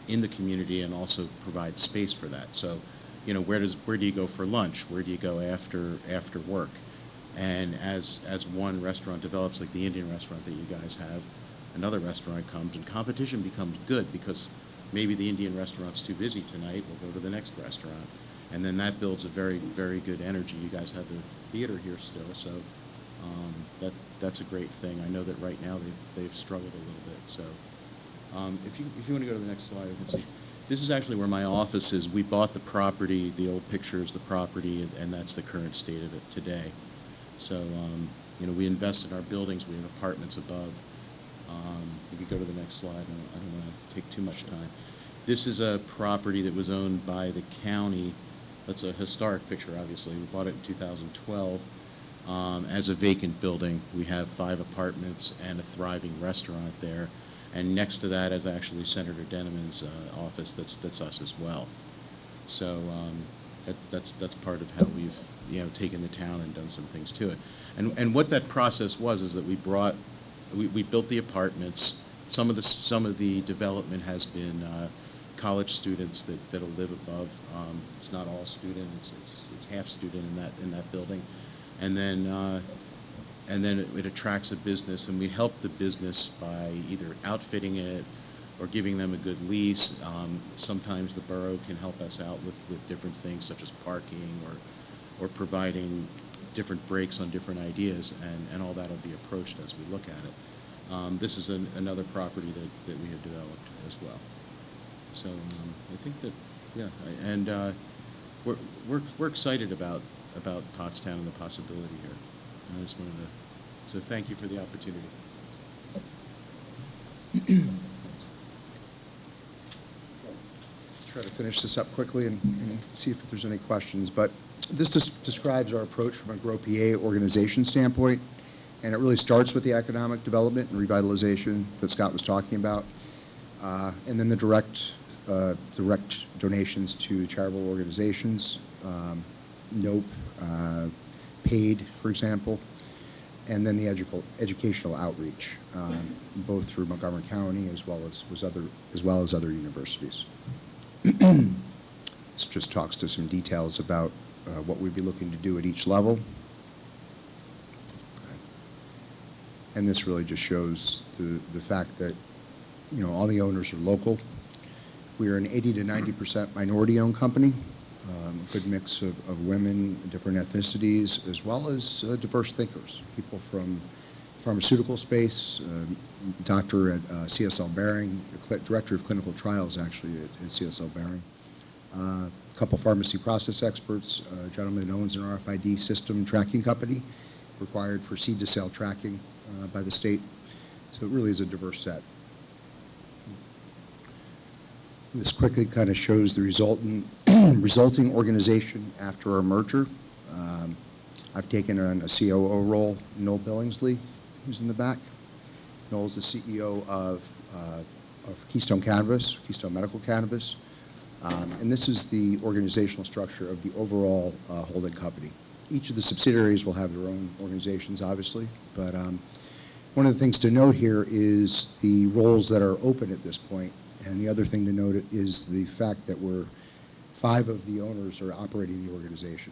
in the community and also provide space for that. So, where do you go for lunch? Where do you go after work? And as one restaurant develops, like the Indian restaurant that you guys have, another restaurant comes, and competition becomes good because maybe the Indian restaurant's too busy tonight, we'll go to the next restaurant. And then that builds a very, very good energy. You guys have the theater here still, so that's a great thing. I know that right now they've struggled a little bit. So If you want to go to the next slide, you can see. This is actually where my office is. We bought the property, the old picture is the property, and that's the current state of it today. So, we invest in our buildings, we have apartments above. If you go to the next slide, I don't want to take too much time. This is a property that was owned by the county. That's a historic picture, obviously. We bought it in 2012 as a vacant building. We have 5 apartments and a thriving restaurant there. And next to that is actually Senator Denneman's office. That's us as well. So that's part of how we've taken the town and done some things to it. And what that process was is that we built the apartments. Some of the development has been college students that'll live above. It's not all student. It's half student in that building, and then it attracts a business, and we help the business by either outfitting it or giving them a good lease. Sometimes the borough can help us out with different things such as parking or providing different breaks on different ideas, and all that will be approached as we look at it. This is another property that we have developed as well. So I think that, yeah, and we're excited about Pottstown and the possibility here. I just wanted to, so thank you for the opportunity. Try to finish this up quickly and see if there's any questions. But this just describes our approach from a Grow PA organization standpoint, and it really starts with the economic development and revitalization that Scott was talking about, and then the direct donations to charitable organizations, NOPE, paid, for example, and then the educational outreach, both through Montgomery County as well as other universities. This just talks to some details about what we'd be looking to do at each level. And this really just shows the fact that, all the owners are local. We are an 80 to 90% minority-owned company, a good mix of women, different ethnicities, as well as diverse thinkers, people from pharmaceutical space, doctor at CSL Behring, director of clinical trials actually at CSL Behring, a couple pharmacy process experts, a gentleman that owns an RFID system tracking company required for seed to sale tracking by the state. So it really is a diverse set. This quickly kind of shows the resulting organization after our merger. I've taken on a COO role, Noel Billingsley, who's in the back. Noel's the CEO of Keystone Cannabis, Keystone Medical Cannabis. And this is the organizational structure of the overall holding company. Each of the subsidiaries will have their own organizations, obviously, but one of the things to note here is the roles that are open at this point. And the other thing to note is the fact that 5 of the owners are operating the organization.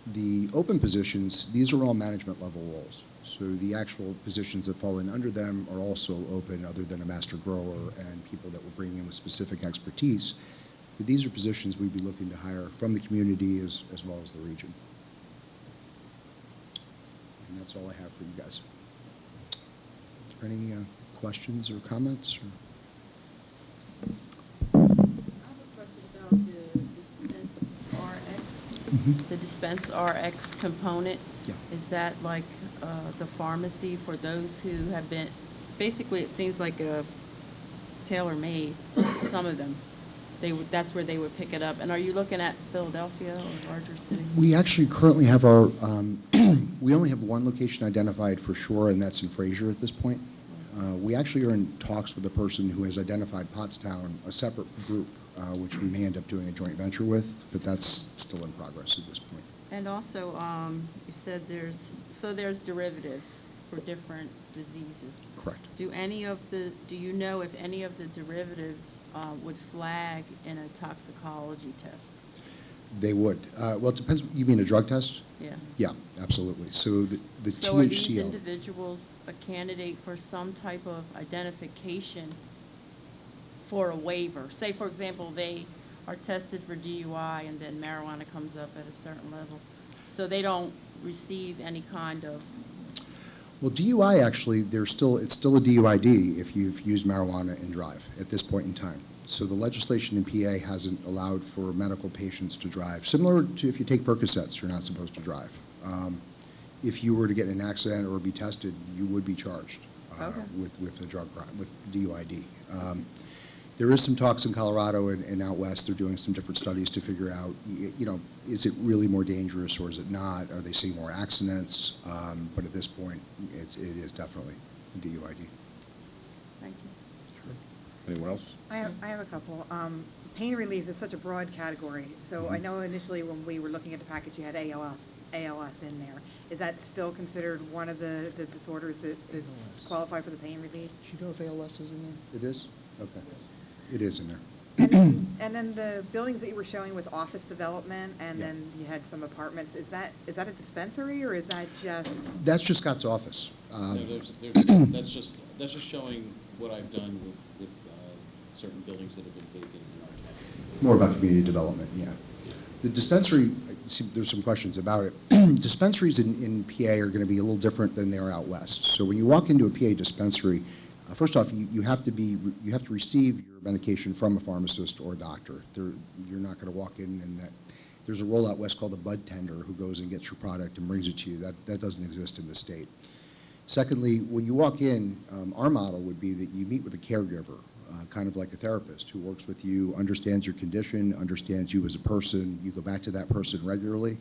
The open positions, these are all management level roles. So the actual positions that fall in under them are also open, other than a master grower and people that we're bringing in with specific expertise. But these are positions we'd be looking to hire from the community as well as the region. And that's all I have for you guys. Is there any questions or comments? I have a question about the Dispense RX. The Dispense RX component. Yeah. Is that like the pharmacy for those who have been, basically it seems like a tailor-made, some of them. That's where they would pick it up. And are you looking at Philadelphia or larger cities? We actually currently have we only have one location identified for sure, and that's in Fraser at this point. We actually are in talks with a person who has identified Pottstown, a separate group, which we may end up doing a joint venture with, but that's still in progress at this point. And also, you said there's derivatives for different diseases. Correct. Do you know if any of the derivatives would flag in a toxicology test? They would. Well, it depends. You mean a drug test? Yeah. Yeah, absolutely. So the THCO. So are these individuals a candidate for some type of identification for a waiver? Say, for example, they are tested for DUI and then marijuana comes up at a certain level. So they don't receive any kind of Well, DUI, actually, it's still a DUID if you've used marijuana and drive at this point in time. So the legislation in PA hasn't allowed for medical patients to drive. Similar to if you take Percocets, you're not supposed to drive. If you were to get in an accident or be tested, you would be charged with a drug crime, with DUID. There is some talks in Colorado and out west. They're doing some different studies to figure out, is it really more dangerous or is it not? Are they seeing more accidents? But at this point, it is definitely a DUID. Thank you. Anyone else? I have a couple. Pain relief is such a broad category. So I know initially when we were looking at the package, you had ALS in there. Is that still considered one of the disorders that qualify for the pain relief? Do you know if ALS is in there? It is? Okay. It is in there. And then the buildings that you were showing with office development, and Yeah. then you had some apartments, is that a dispensary, or is that just? That's just Scott's office. No, that's just showing what I've done with certain buildings that have been vacant in our county. More about community development, yeah. The dispensary, see, there's some questions about it. Dispensaries in PA are going to be a little different than they are out west. So when you walk into a PA dispensary, first off, you have to receive your medication from a pharmacist or a doctor. You're not going to walk in and there's a role out west called a bud tender who goes and gets your product and brings it to you. That doesn't exist in the state. Secondly, when you walk in, our model would be that you meet with a caregiver, kind of like a therapist who works with you, understands your condition, understands you as a person. You go back to that person regularly.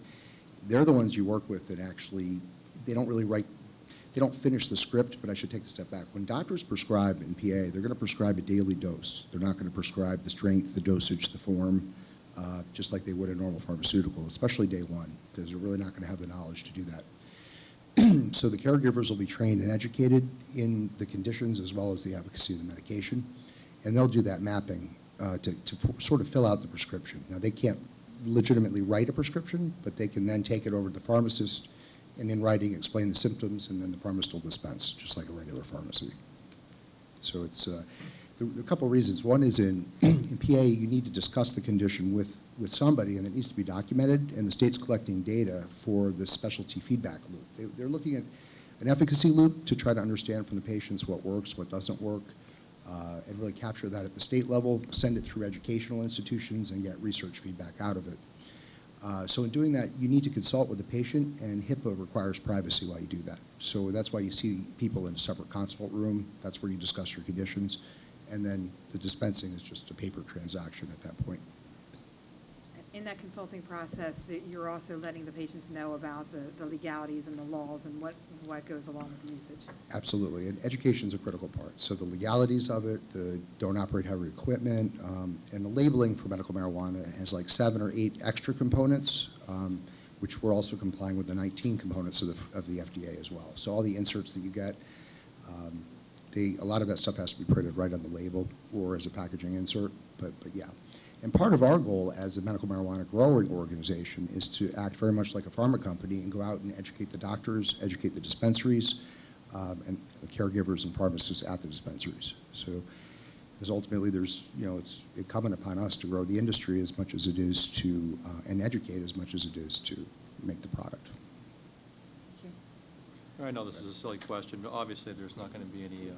They're the ones you work with that actually, they don't finish the script, but I should take a step back. When doctors prescribe in PA, they're going to prescribe a daily dose. They're not going to prescribe the strength, the dosage, the form, just like they would a normal pharmaceutical, especially day one, because they're really not going to have the knowledge to do that. So the caregivers will be trained and educated in the conditions as well as the efficacy of the medication, and they'll do that mapping to sort of fill out the prescription. Now, they can't legitimately write a prescription, but they can then take it over to the pharmacist and in writing explain the symptoms, and then the pharmacist will dispense, just like a regular pharmacy. So it's there are a couple of reasons. One is in PA, you need to discuss the condition with somebody, and it needs to be documented, and the state's collecting data for the specialty feedback loop. They're looking at an efficacy loop to try to understand from the patients what works, what doesn't work, and really capture that at the state level, send it through educational institutions, and get research feedback out of it. So in doing that, you need to consult with the patient, and HIPAA requires privacy while you do that. So that's why you see people in a separate consult room. That's where you discuss your conditions. And then the dispensing is just a paper transaction at that point. In that consulting process, that you're also letting the patients know about the legalities and the laws and what goes along with the usage. Absolutely, and education is a critical part. So the legalities of it, the don't operate heavy equipment, and the labeling for medical marijuana has like 7 or 8 extra components, which we're also complying with the 19 components of the FDA as well. So all the inserts that you get, a lot of that stuff has to be printed right on the label or as a packaging insert, but yeah. And part of our goal as a medical marijuana growing organization is to act very much like a pharma company and go out and educate the doctors, educate the dispensaries, and the caregivers and pharmacists at the dispensaries. So, because ultimately it's incumbent upon us to grow the industry as much as it is to, and educate as much as it is to make the product. I know this is a silly question, but obviously there's not going to be any,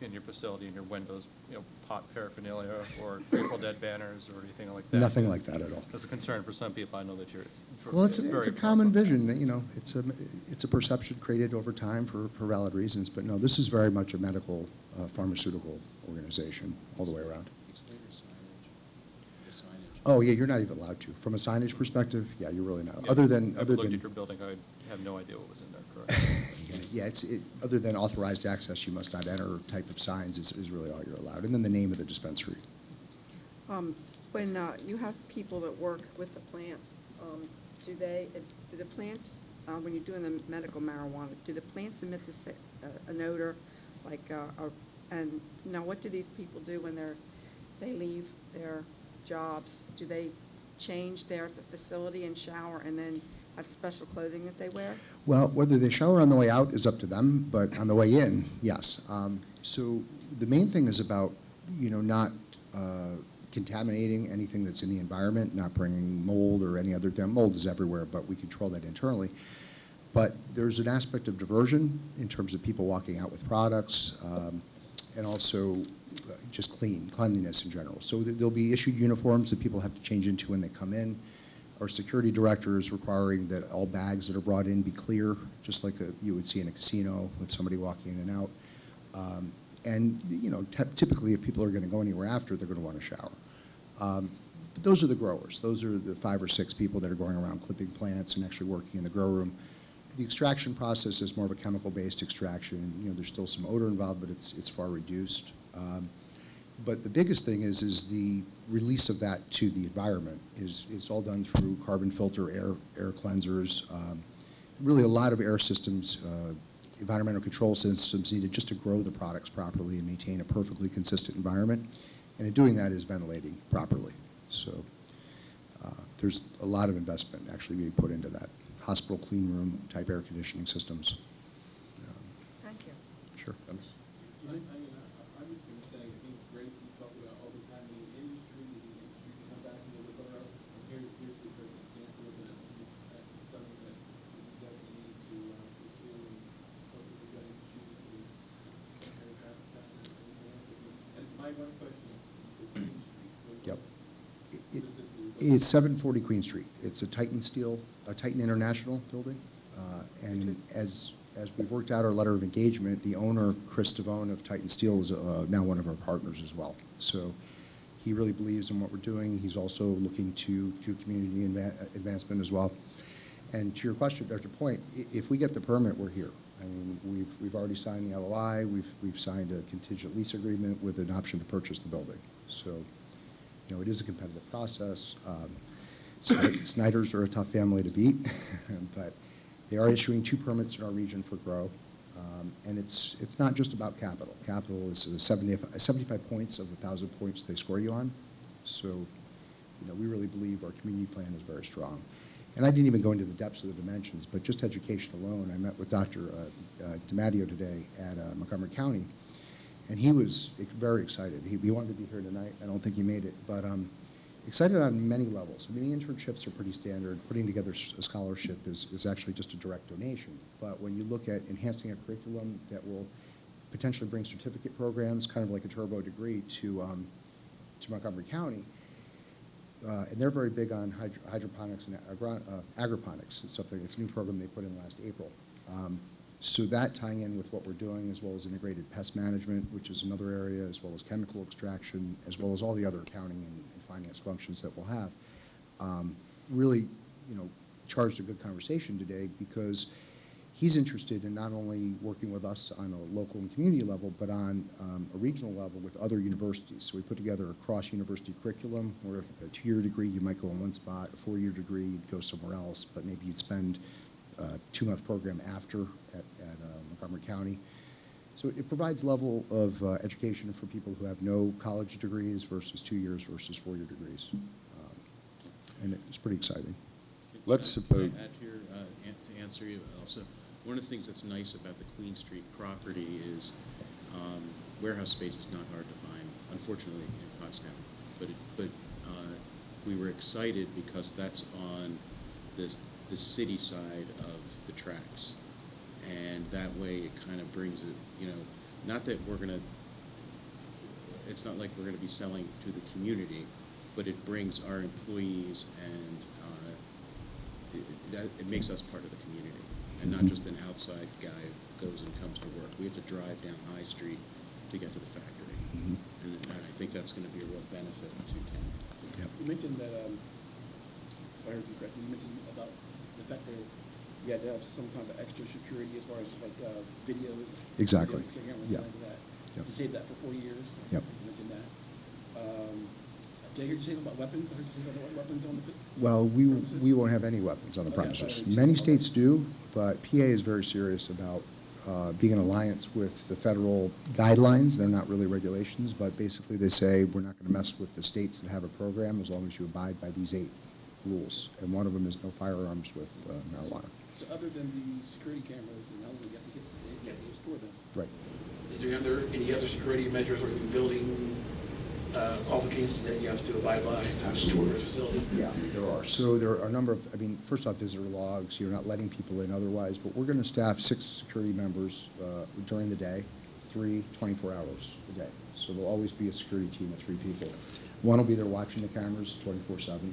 in your facility, in your windows, pot paraphernalia or Grateful Dead banners or anything like that. Nothing like that at all. That's a concern for some people. I know that you're. Well, it's a common vision. It's a perception created over time for valid reasons. But no, this is very much a medical, pharmaceutical organization all the way around. Explain the signage. Oh yeah, you're not even allowed to. From a signage perspective, yeah, you're really not. Yeah, Other than I've looked at your building. I have no idea what was in there. Correct. Yeah, other than authorized access, you must not enter type of signs is really all you're allowed. And then the name of the dispensary. When you have people that work with the plants, do the plants, when you're doing the medical marijuana, do the plants emit an odor, and now what do these people do when they leave their jobs? Do they change their facility and shower and then have special clothing that they wear? Well, whether they shower on the way out is up to them, but on the way in, yes. So the main thing is about, not contaminating anything that's in the environment, not bringing mold or any other thing. Mold is everywhere, but we control that internally. But there's an aspect of diversion in terms of people walking out with products, and also just cleanliness in general. So there'll be issued uniforms that people have to change into when they come in. Our security director is requiring that all bags that are brought in be clear, just like you would see in a casino with somebody walking in and out. And you know, typically if people are going to go anywhere after, they're going to want to shower. But those are the growers. Those are the 5 or 6 people that are going around clipping plants and actually working in the grow room. The extraction process is more of a chemical-based extraction. You know, there's still some odor involved, but it's far reduced. But the biggest thing is the release of that to the environment is all done through carbon filter air cleansers. Really a lot of air systems, environmental control systems needed just to grow the products properly and maintain a perfectly consistent environment. And in doing that is ventilating properly. So there's a lot of investment actually being put into that. Hospital clean room type air conditioning systems. Thank you. Sure. I'm just going to say, I think it's great you talk about all the time in the industry, come back into the borough, and here's the perfect example of that. It's something that we definitely need to pursue, and hopefully we're going to choose to and my one question is Queen Street. So Yep. It's 740 Queen Street. It's a Titan International building. And as we've worked out our letter of engagement, the owner, Chris Devone of Titan Steel, is now one of our partners as well. So he really believes in what we're doing. He's also looking to community advancement as well. And to your question, Dr. Point, if we get the permit, we're here. I mean, we've already signed the LOI. We've signed a contingent lease agreement with an option to purchase the building. So, you know, it is a competitive process. Snyders are a tough family to beat, but they are issuing 2 permits in our region for grow. And it's not just about capital. Capital is 75 points of 1,000 points they score you on. So, you know, we really believe our community plan is very strong. And I didn't even go into the depths of the dimensions, but just education alone. I met with Dr. DiMatteo today at Montgomery County, and he was very excited. He wanted to be here tonight. I don't think he made it, but excited on many levels. I mean, the internships are pretty standard. Putting together a scholarship is actually just a direct donation. But when you look at enhancing a curriculum that will potentially bring certificate programs, kind of like a turbo degree, to Montgomery County, and they're very big on hydroponics and agroponics. It's a new program they put in last April. So that tying in with what we're doing, as well as integrated pest management, which is another area, as well as chemical extraction, as well as all the other accounting and finance functions that we'll have, really, you know, charged a good conversation today, because he's interested in not only working with us on a local and community level, but on a regional level with other universities. So we put together a cross-university curriculum, where a 2-year degree, you might go in one spot, a 4-year degree, you'd go somewhere else, but maybe you'd spend a 2-month program after at Montgomery County. So it provides level of education for people who have no college degrees versus 2 years versus 4-year degrees. And it's pretty exciting. Let's suppose. Add here to answer you also. One of the things that's nice about the Queen Street property is warehouse space is not hard to find, unfortunately, in Pottstown. But we were excited because that's on the city side of the tracks. And that way it kind of brings it, you know, not that we're going to, it's not like we're going to be selling to the community, but it brings our employees and it makes us part of the community, and not just an outside guy who goes and comes to work. We have to drive down High Street to get to the factory. And I think that's going to be a real benefit to town. Yep. You mentioned that, if I heard you correctly, you mentioned about the fact that you had to have some kind of extra security as far as like videos. Exactly. Yeah. Yep. To save that for 4 years. Yep. You mentioned that. Did I hear you say about weapons? I heard you say about weapons on the Well, we won't have any weapons on the Okay, premises. sorry. Many states do, but PA is very serious about being in alliance with the federal guidelines. They're not really regulations, but basically they say we're not going to mess with the states that have a program as long as you abide by these 8 rules. And one of them is no firearms with marijuana. So other than the security cameras and elements, you have to store them. Right. Is there any other security measures or even building qualifications that you have to abide by? Absolutely. For this facility? Yeah, there are. So there are a number of, I mean, first off, visitor logs, you're not letting people in otherwise, but we're going to staff 6 security members during the day, 24 hours a day. So there'll always be a security team of 3 people. One will be there watching the cameras 24/7.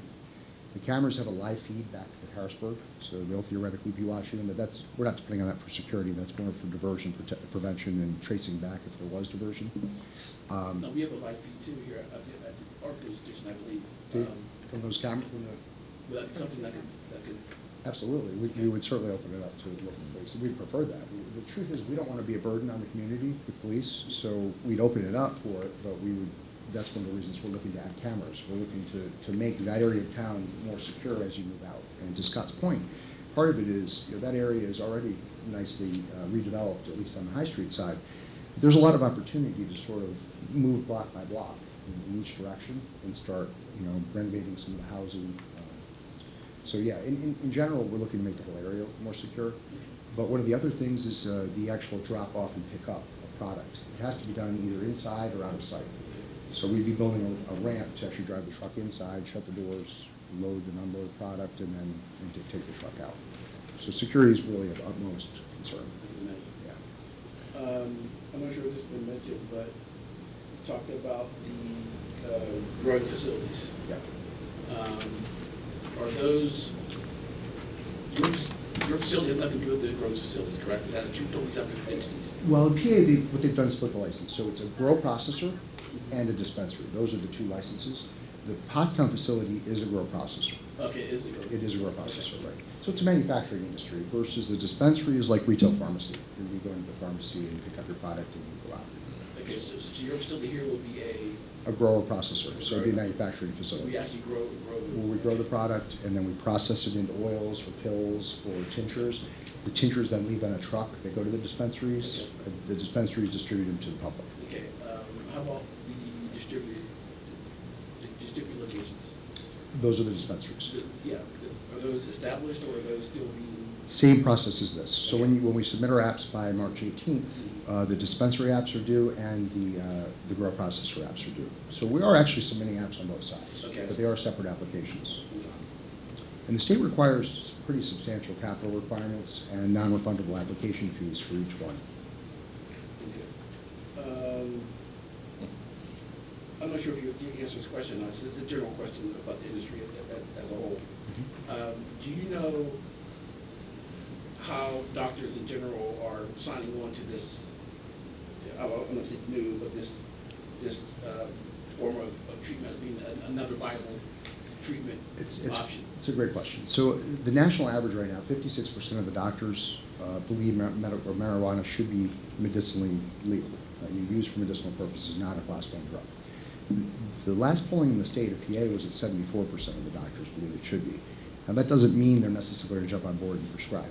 The cameras have a live feed back to Harrisburg, so they'll theoretically be watching them, but we're not depending on that for security, that's more for diversion, prevention, and tracing back if there was diversion. No, we have a live feed too here at our police station, I believe. From those cameras? Would that be something that could? Absolutely. We would certainly open it up to local police. We'd prefer that. The truth is, we don't want to be a burden on the community, the police, so we'd open it up for it, but that's one of the reasons we're looking to add cameras. We're looking to make that area of town more secure as you move out. And to Scott's point, part of it is, that area is already nicely redeveloped, at least on the High Street side. There's a lot of opportunity to sort of move block by block in each direction and start, renovating some of the housing. So yeah, in general, we're looking to make the whole area more secure. But one of the other things is the actual drop off and pick up of product. It has to be done either inside or out of sight. So we'd be building a ramp to actually drive the truck inside, shut the doors, load the number of product, and then take the truck out. So security is really of utmost concern. Yeah. I'm not sure if this has been mentioned, but we talked about the growing facilities. Yeah. Are those, your facility has nothing to do with the growth facilities, correct? That's 2 totally separate entities. Well, in PA, what they've done is split the license. So it's a grow processor and a dispensary. Those are the 2 licenses. The Pottstown facility is a grow processor. Okay, it is a grow. It is a grow processor, right. So it's a manufacturing industry versus the dispensary is like retail pharmacy. You go into the pharmacy and pick up your product and you go out. Okay, so your facility here will be A grower processor, so it'd be a manufacturing facility. we actually grow. Where we grow the product and then we process it into oils or pills or tinctures. The tinctures then leave on a truck. They go to the dispensaries. Okay. The dispensaries distribute them to the public. Okay, how about the distributor locations? Those are the dispensaries. Yeah, are those established or are those still being? Same process as this. So when we submit our apps by March 18th, the dispensary apps are due and the grow processor apps are due. So we are actually submitting apps on both sides, Okay. but they are separate applications. And the state requires pretty substantial capital requirements and non-refundable application fees for each one. Okay. I'm not sure if you answer this question. This is a general question about the industry as a whole. Do you know how doctors in general are signing on to this, I'm not going to say new, but this form of treatment as being another viable treatment option? It's a great question. So the national average right now, 56% of the doctors believe marijuana should be medicinally legal. Used for medicinal purposes, not a class 1 drug. The last polling in the state of PA was at 74% of the doctors believe it should be. Now that doesn't mean they're necessarily going to jump on board and prescribe.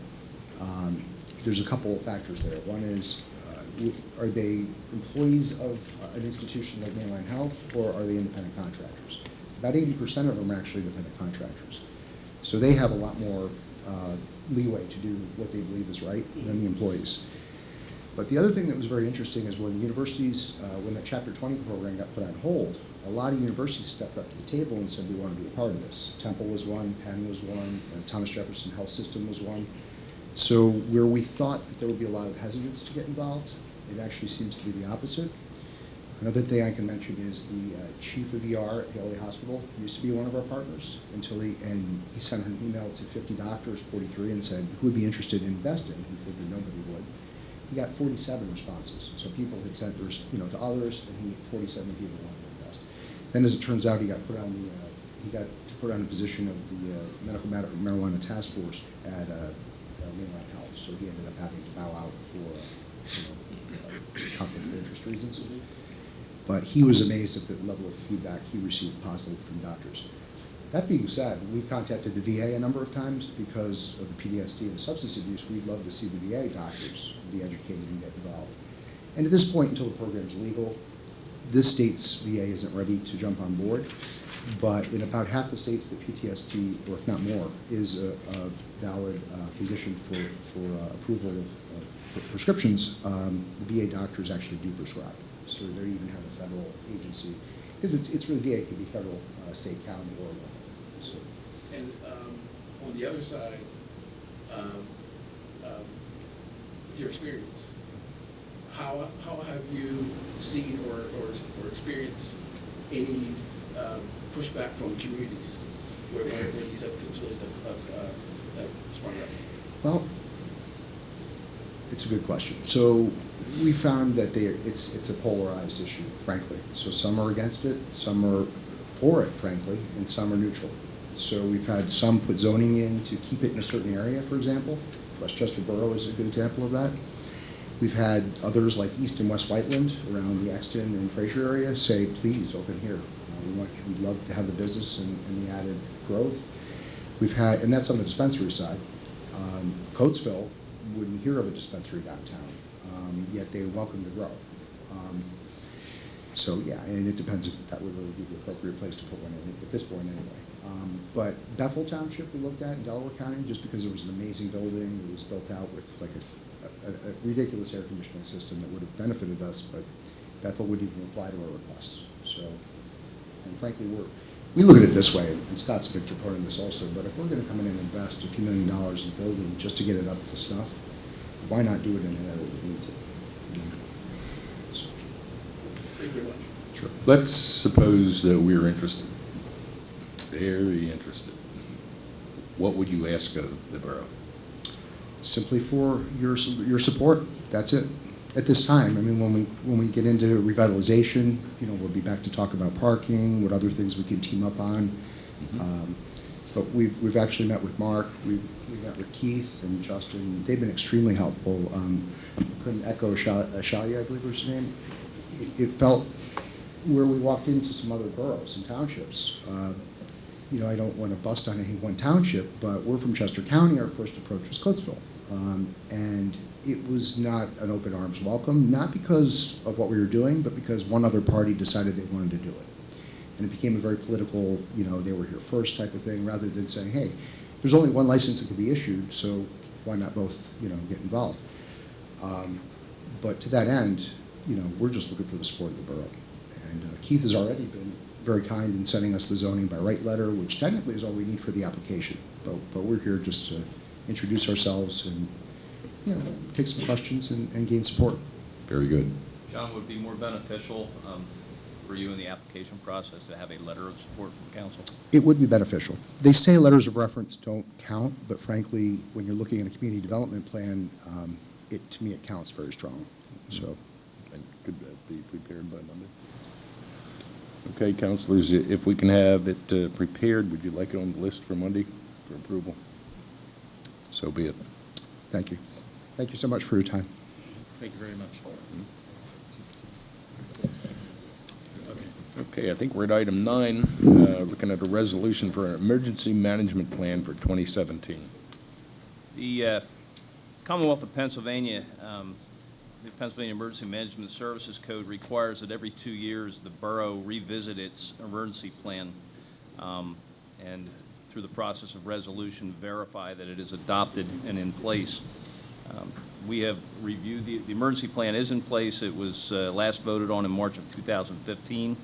There's a couple of factors there. One is, are they employees of an institution like Mainline Health, or are they independent contractors? About 80% of them are actually independent contractors. So they have a lot more leeway to do what they believe is right than the employees. But the other thing that was very interesting is when universities, when the Chapter 20 program got put on hold, a lot of universities stepped up to the table and said we want to be a part of this. Temple was one, Penn was one, Thomas Jefferson Health System was one. So where we thought that there would be a lot of hesitance to get involved, it actually seems to be the opposite. Another thing I can mention is the chief of ER at Haley Hospital used to be one of our partners until he sent an email to 50 doctors, 43, and said who would be interested in investing. He figured nobody would. He got 47 responses. So people had sent to others, and 47 people wanted to invest. Then, as it turns out, he got put on the position of the medical marijuana task force at Mainline Health. So he ended up having to bow out for conflict of interest reasons. But he was amazed at the level of feedback he received positive from doctors. That being said, we've contacted the VA a number of times because of the PTSD and substance abuse. We'd love to see the VA doctors be educated and get involved. And at this point, until the program's legal, this state's VA isn't ready to jump on board. But in about half the states that PTSD, or if not more, is a valid condition for approval of prescriptions, the VA doctors actually do prescribe. So they even have a federal agency. Because it's really big, it could be federal, state, county, or local. So, And on the other side, with your experience, how have you seen or experienced any pushback from communities where these facilities have sprung up? well, it's a good question. So we found that it's a polarized issue, frankly. So some are against it, some are for it, frankly, and some are neutral. So we've had some put zoning in to keep it in a certain area, for example. Westchester Borough is a good example of that. We've had others like East and West Whiteland around the Exton and Fraser area say, please, open here. We'd love to have the business and the added growth. We've had, and that's on the dispensary side. Coatesville wouldn't hear of a dispensary downtown, yet they welcome to grow. So yeah, and it depends if that would really be the appropriate place to put one in at this point anyway. But Bethel Township we looked at in Delaware County just because it was an amazing building. It was built out with like a ridiculous air conditioning system that would have benefited us, but Bethel wouldn't even reply to our requests. So, and frankly, we look at it this way, and Scott's a big proponent of this also, but if we're going to come in and invest a few $1 million in the building just to get it up to snuff, why not do it in an area that needs it? So, Thank you very much. sure. Let's suppose that we're interested, very interested. What would you ask of the borough? Simply for your support. That's it. At this time, I mean, when we get into revitalization, you know, we'll be back to talk about parking, what other things we can team up on. But we've actually met with Mark, we met with Keith and Justin. They've been extremely helpful. Couldn't echo Shalia, I believe was her name. It felt where we walked into some other boroughs and townships. You know, I don't want to bust on any one township, but we're from Chester County. Our first approach was Coatesville. And it was not an open arms welcome, not because of what we were doing, but because one other party decided they wanted to do it. And it became a very political, you know, they were here first type of thing, rather than saying, hey, there's only one license that can be issued, so why not both, you know, get involved? But to that end, you know, we're just looking for the support of the borough. And Keith has already been very kind in sending us the zoning by right letter, which technically is all we need for the application. But we're here just to introduce ourselves and, you know, take some questions and gain support. Very good. John, would it be more beneficial for you in the application process to have a letter of support from council? It would be beneficial. They say letters of reference don't count, but frankly, when you're looking at a community development plan, to me, it counts very strong. So, And could that be prepared by Monday? Okay, councilors, if we can have it prepared, would you like it on the list for Monday for approval? So be it. thank you. Thank you so much for your time. Thank you very much. Okay, I think we're at item 9, looking at a resolution for an emergency management plan for 2017. The Commonwealth of Pennsylvania, the Pennsylvania Emergency Management Services Code requires that every 2 years the borough revisit its emergency plan and through the process of resolution verify that it is adopted and in place. We have reviewed, the emergency plan is in place. It was last voted on in March of 2015.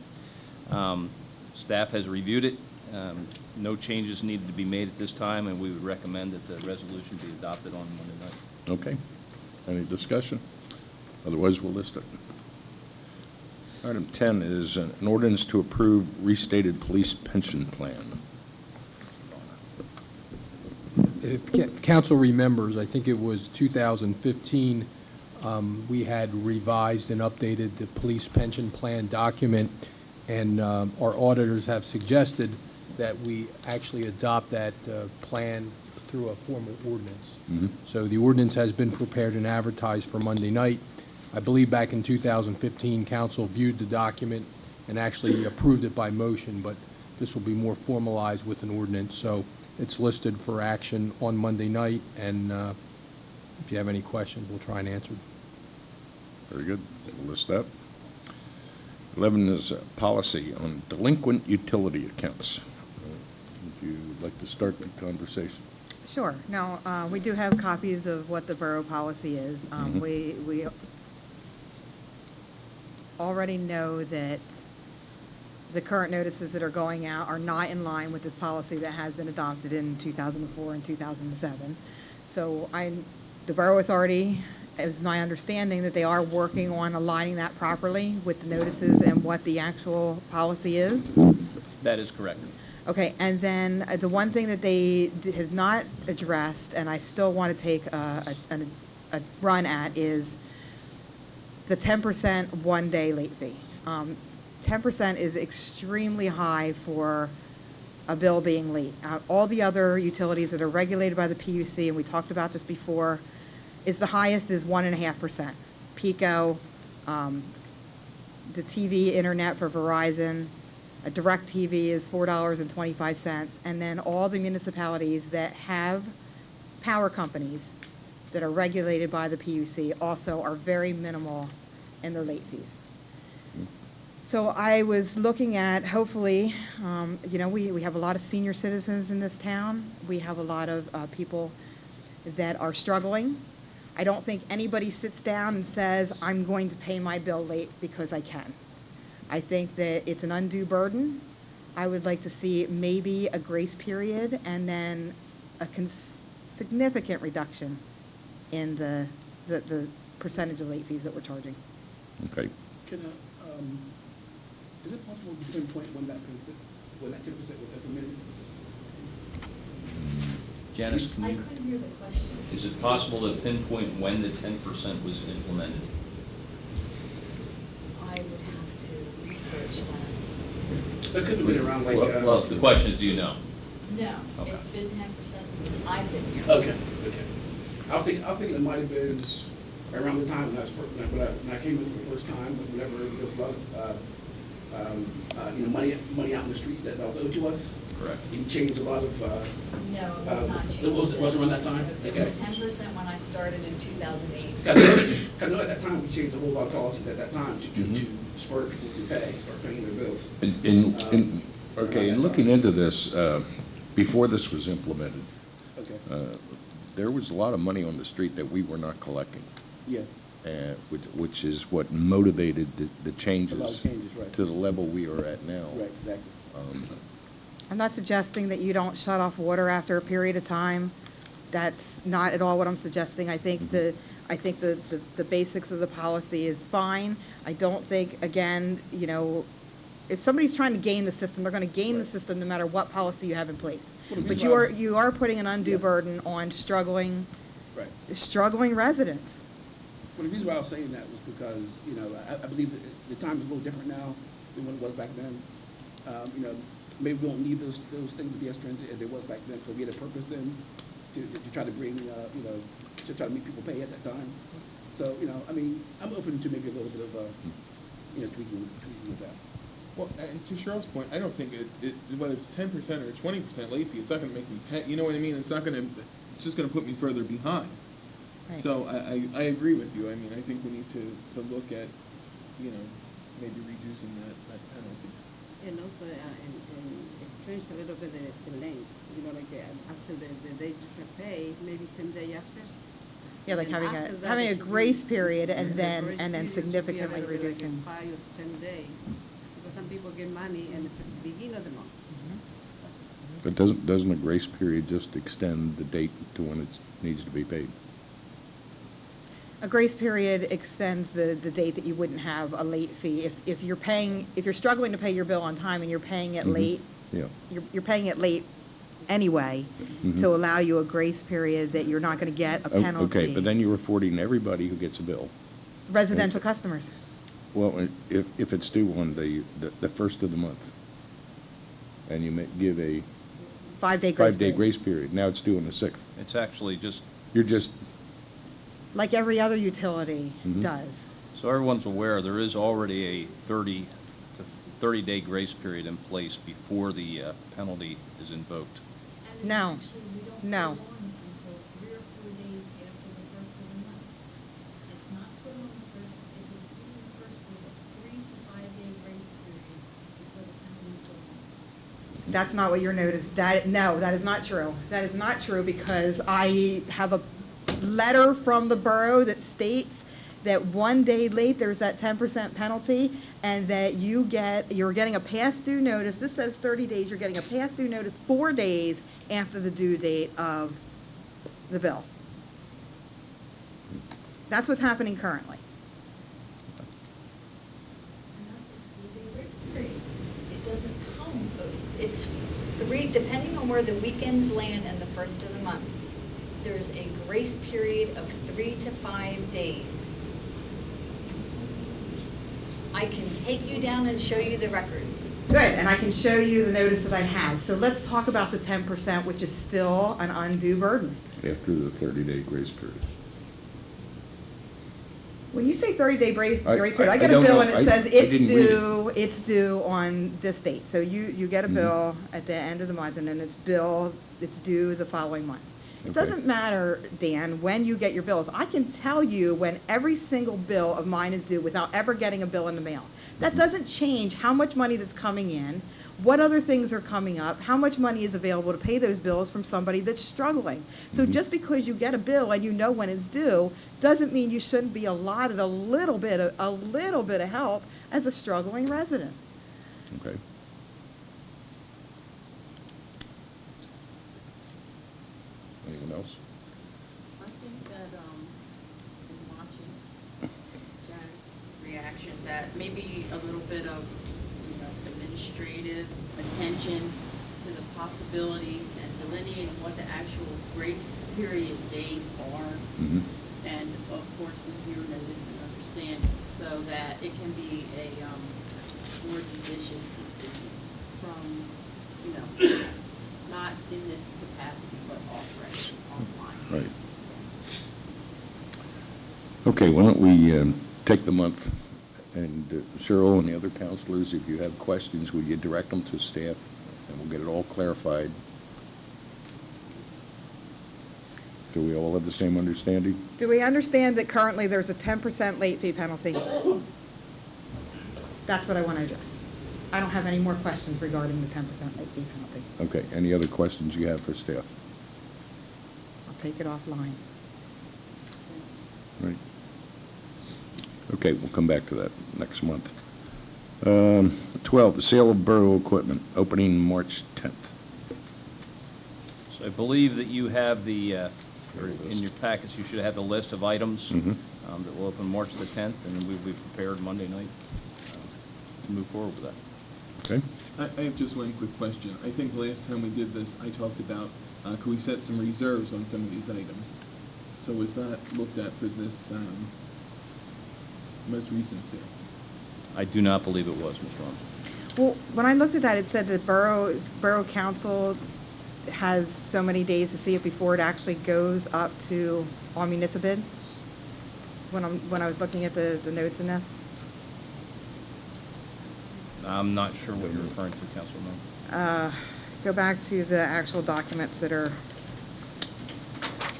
Staff has reviewed it. No changes needed to be made at this time, and we would recommend that the resolution be adopted on Monday night. Okay. Any discussion? Otherwise, we'll list it. Item 10 is an ordinance to approve restated police pension plan. If council remembers, I think it was 2015, we had revised and updated the police pension plan document, and our auditors have suggested that we actually adopt that plan through a formal ordinance. So the ordinance has been prepared and advertised for Monday night. I believe back in 2015, council viewed the document and actually approved it by motion, but this will be more formalized with an ordinance. So it's listed for action on Monday night, and if you have any questions, we'll try and answer them. Very good. We'll list that. 11 is policy on delinquent utility accounts. Would you like to start the conversation? Sure. Now, we do have copies of what the borough policy is. We already know that the current notices that are going out are not in line with this policy that has been adopted in 2004 and 2007. So the Borough Authority, it was my understanding that they are working on aligning that properly with the notices and what the actual policy is. That is correct. Okay, and then the one thing that they have not addressed, and I still want to take a run at, is the 10% one-day late fee. 10% is extremely high for a bill being late. All the other utilities that are regulated by the PUC, and we talked about this before, is the highest is 1.5%. PICO, the TV, internet for Verizon, a DirecTV is $4.25, and then all the municipalities that have power companies that are regulated by the PUC also are very minimal in their late fees. So I was looking at, hopefully, we have a lot of senior citizens in this town. We have a lot of people that are struggling. I don't think anybody sits down and says, I'm going to pay my bill late because I can. I think that it's an undue burden. I would like to see maybe a grace period and then a significant reduction in the percentage of late fees that we're charging. Okay. Is it possible to pinpoint when that 10% was implemented? Janice, I couldn't hear the question. is it possible to pinpoint when the 10% was implemented? I would have to research that. That could have been around like. Well, the question is, do you know? No, Okay. it's been 10% since I've been here. Okay. I was thinking it might have been around the time when I came in for the first time, whenever there was a lot of, money out in the streets that was owed to us. Correct. He changed a lot of. No, it was not changed. It wasn't around that time? It Okay. was 10% when I started in 2008. I know at that time, we changed a whole lot of policies at that time to spur people to start paying their bills. In looking into this, before this was implemented, Okay. there was a lot of money on the street that we were not collecting. Yeah. Which is what motivated the A lot of changes changes, right. to the level we are at now. Right, exactly. I'm not suggesting that you don't shut off water after a period of time. That's not at all what I'm suggesting. I think the basics of the policy is fine. I don't think, again, if somebody's trying to game the system, they're going to game the system no matter what policy you have in place. But you are putting an undue burden on struggling residents. Well, the reason why I was saying that was because, I believe that the time is a little different now than when it was back then. Maybe we don't need those things to be as stringent as it was back then, so we had a purpose then to try to bring, to try to make people pay at that time. So, I'm open to maybe a little bit of, tweaking with that. Well, and to Cheryl's point, I don't think whether it's 10% or 20% late fee, it's not going to make me pay. You know what I mean? It's just going to put me further behind. Right. So I agree with you. I mean, I think we need to look at, maybe reducing that penalty. And also, it changed a little bit the length, after the day to pay, maybe 10 days after. Yeah, like And having after that, having it a should be- grace period and the then grace and then period should be significantly a little bit reducing. Like 5 or 10 days, because some people get money in the beginning of the month. But doesn't a grace period just extend the date to when it needs to be paid? A grace period extends the date that you wouldn't have a late fee. If you're struggling to pay your bill on time and you're paying it late, Yeah. you're paying it late anyway, to allow you a grace period that you're not going to get a penalty. Okay, but then you're affording everybody who gets a bill. Residential customers. Well, if it's due on the first of the month, and you give a 5-day grace five-day period. grace period, now it's due on the 6th. It's actually just, You're just, Like every other utility Mhm. does. so everyone's aware, there is already a 30-day grace period in place before the penalty is invoked. And No. actually, we don't No. go on until 3 or 4 days after the first of the month. It's not put on the first, if it's due on the first, there's a 3 to 5 day grace period before the penalties go on. That's not what your notice, no, that is not true. That is not true because I have a letter from the borough that states that 1 day late, there's that 10% penalty, and that you're getting a past due notice. This says 30 days, you're getting a past due notice 4 days after the due date of the bill. That's what's happening currently. And that's a 3-day grace period. It doesn't come, it's depending on where the weekends land and the first of the month, there's a grace period of 3 to 5 days. I can take you down and show you the records. Good, and I can show you the notice that I have. So let's talk about the 10%, which is still an undue burden. After the 30-day grace period. When you say 30-day grace period, I I get a don't bill know. and it I says didn't read it's due on this date. So you get a bill at the end of the month, and then it's due the following month. It Okay. doesn't matter, Dan, when you get your bills. I can tell you when every single bill of mine is due without ever getting a bill in the mail. That doesn't change how much money that's coming in, what other things are coming up, how much money is available to pay those bills from somebody that's struggling. So just because you get a bill and you know when it's due, doesn't mean you shouldn't be allotted a little bit of help as a struggling resident. Okay. Anyone else? I think that, in watching Jan's reaction, that maybe a little bit of, administrative attention to the possibilities and delineating what the actual grace period days are. Mm-hmm. And of course, with your notice and understanding, so that it can be a, more judicious decision from, not in this capacity, but already online. Right. Okay, why don't we take the month, and Cheryl and the other counselors, if you have questions, will you direct them to staff, and we'll get it all clarified. Do we all have the same understanding? Do we understand that currently there's a 10% late fee penalty? That's what I want to address. I don't have any more questions regarding the 10% late fee penalty. Okay, any other questions you have for staff? I'll take it offline. Right. Okay, we'll come back to that next month. 12, the sale of borough equipment, opening March 10th. So I believe that you have or in your packets, you should have the list of items Mhm. that will open March the 10th, and we'll be prepared Monday night to move forward with that. Okay. I have just one quick question. I think last time we did this, I talked about, could we set some reserves on some of these items? So was that looked at for this most recent sale? I do not believe it was, Mr. Ron. Well, when I looked at that, it said that Borough Council has so many days to see it before it actually goes up to on municipal bid, when I was looking at the notes in this. I'm not sure what you're referring to, Councilman. Go back to the actual documents that are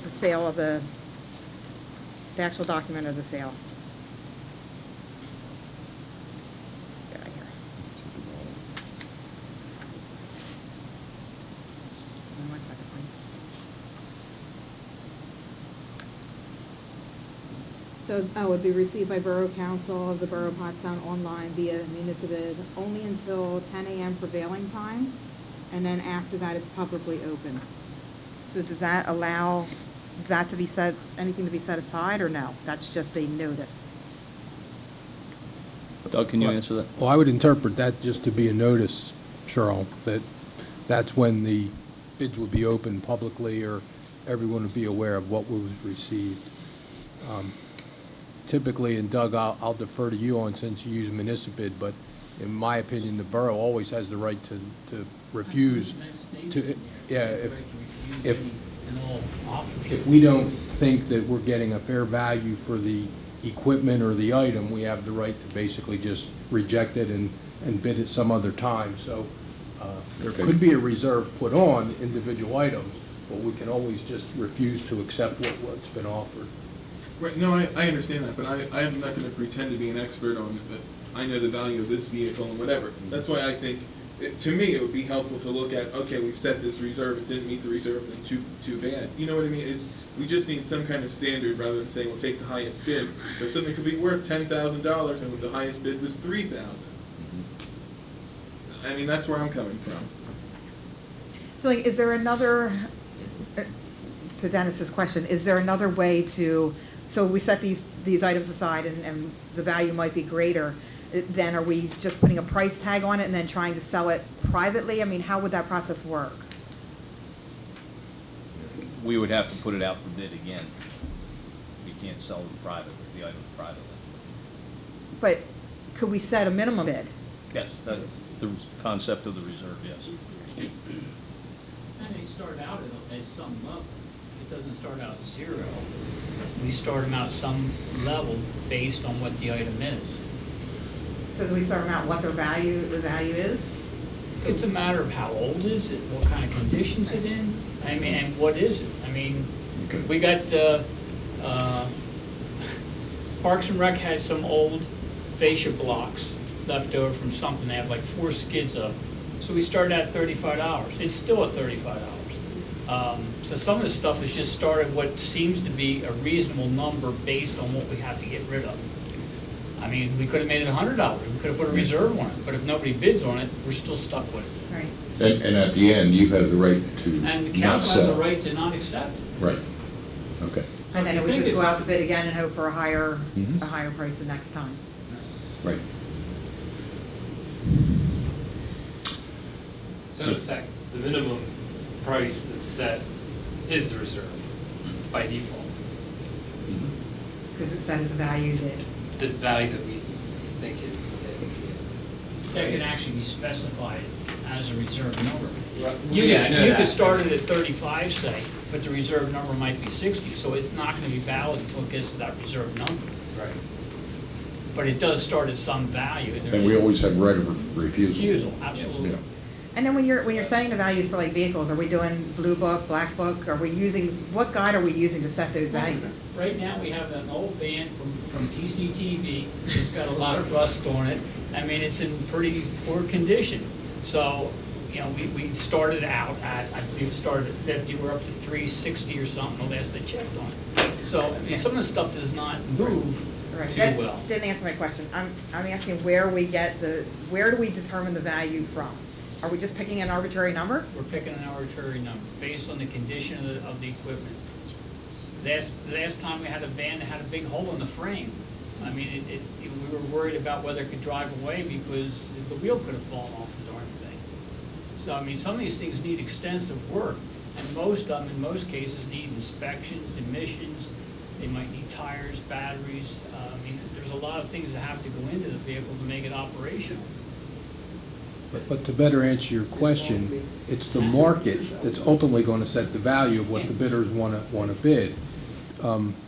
the sale of the actual document of the sale. Get out of here. One second, please. So, would be received by Borough Council of the Borough of Pottstown online via municipal bid only until 10 a.m. prevailing time, and then after that, it's publicly open. So does that allow that to be set, anything to be set aside, or no? That's just a notice? Doug, can you answer that? Well, I would interpret that just to be a notice, Cheryl, that that's when the bids would be open publicly, or everyone would be aware of what was received. Typically, and Doug, I'll defer to you on, since you use municipal bid, but in my opinion, the borough always has the right to refuse to, yeah, if we don't think that we're getting a fair value for the equipment or the item, we have the right to basically just reject it and bid it some other time. So there could be a reserve put on individual items, but we can always just refuse to accept what's been offered. Right, no, I understand that, but I'm not going to pretend to be an expert on it. I know the value of this vehicle and whatever. That's why I think to me, it would be helpful to look at, okay, we've set this reserve, it didn't meet the reserve, then too bad. You know what I mean? We just need some kind of standard rather than saying we'll take the highest bid. Because something could be worth $10,000 and the highest bid was $3,000. I mean, that's where I'm coming from. So like, is there another, to Dennis's question, is there another way to, so we set these items aside and the value might be greater, then are we just putting a price tag on it and then trying to sell it privately? I mean, how would that process work? We would have to put it out for bid again. We can't sell the items privately. But could we set a minimum bid? Yes, that's the concept of the reserve, yes. And they start out at some level. It doesn't start out at zero. We start them out some level based on what the item is. So do we start them out what the value is? It's a matter of how old is it, what kind of conditions it in, I mean, and what is it? I mean, we got, Parks and Rec had some old fascia blocks left over from something. They have like 4 skids of. So we started at $35. It's still at $35. So some of the stuff is just started what seems to be a reasonable number based on what we have to get rid of. I mean, we could have made it $100. We could have put a reserve on it, but if nobody bids on it, we're still stuck with it. Right. And at the end, you have the right to And the not council has the sell. right to not accept it. Right. Okay. And then it would just go out to bid again and hope for a higher Mhm. price the next time. Right. So in effect, the minimum price that's set is the reserve by default. Because it's set at the value that. The value that we think it is. That can actually be specified as a reserve number. Right. You Yeah, I know you that. could start it at 35, say, but the reserve number might be 60, so it's not going to be valid until it gets to that reserve number. Right. But it does start at some value. And we always have right of refusal. Refusal, absolutely. Yeah. And then when you're setting the values for like vehicles, are we doing Blue Book, Black Book? Are we using, what guide are we using to set those values? Right now, we have an old van from PCTV. It's got a lot of rust on it. I mean, it's in pretty poor condition. So, you know, we started out at, I believe it started at 50, we're up to 360 or something, the last I checked on it. So, I mean, some of the stuff does not move Right. too That well. didn't answer my question. I'm asking where do we determine the value from? Are we just picking an arbitrary number? We're picking an arbitrary number based on the condition of the equipment. Last time we had a van that had a big hole in the frame. I mean, we were worried about whether it could drive away because the wheel could have fallen off the darn thing. So, I mean, some of these things need extensive work, and most of them, in most cases, need inspections, emissions. They might need tires, batteries. I mean, there's a lot of things that have to go into the vehicle to make it operational. But to better answer your question, it's the market that's ultimately going to set the value of what the bidders want to bid.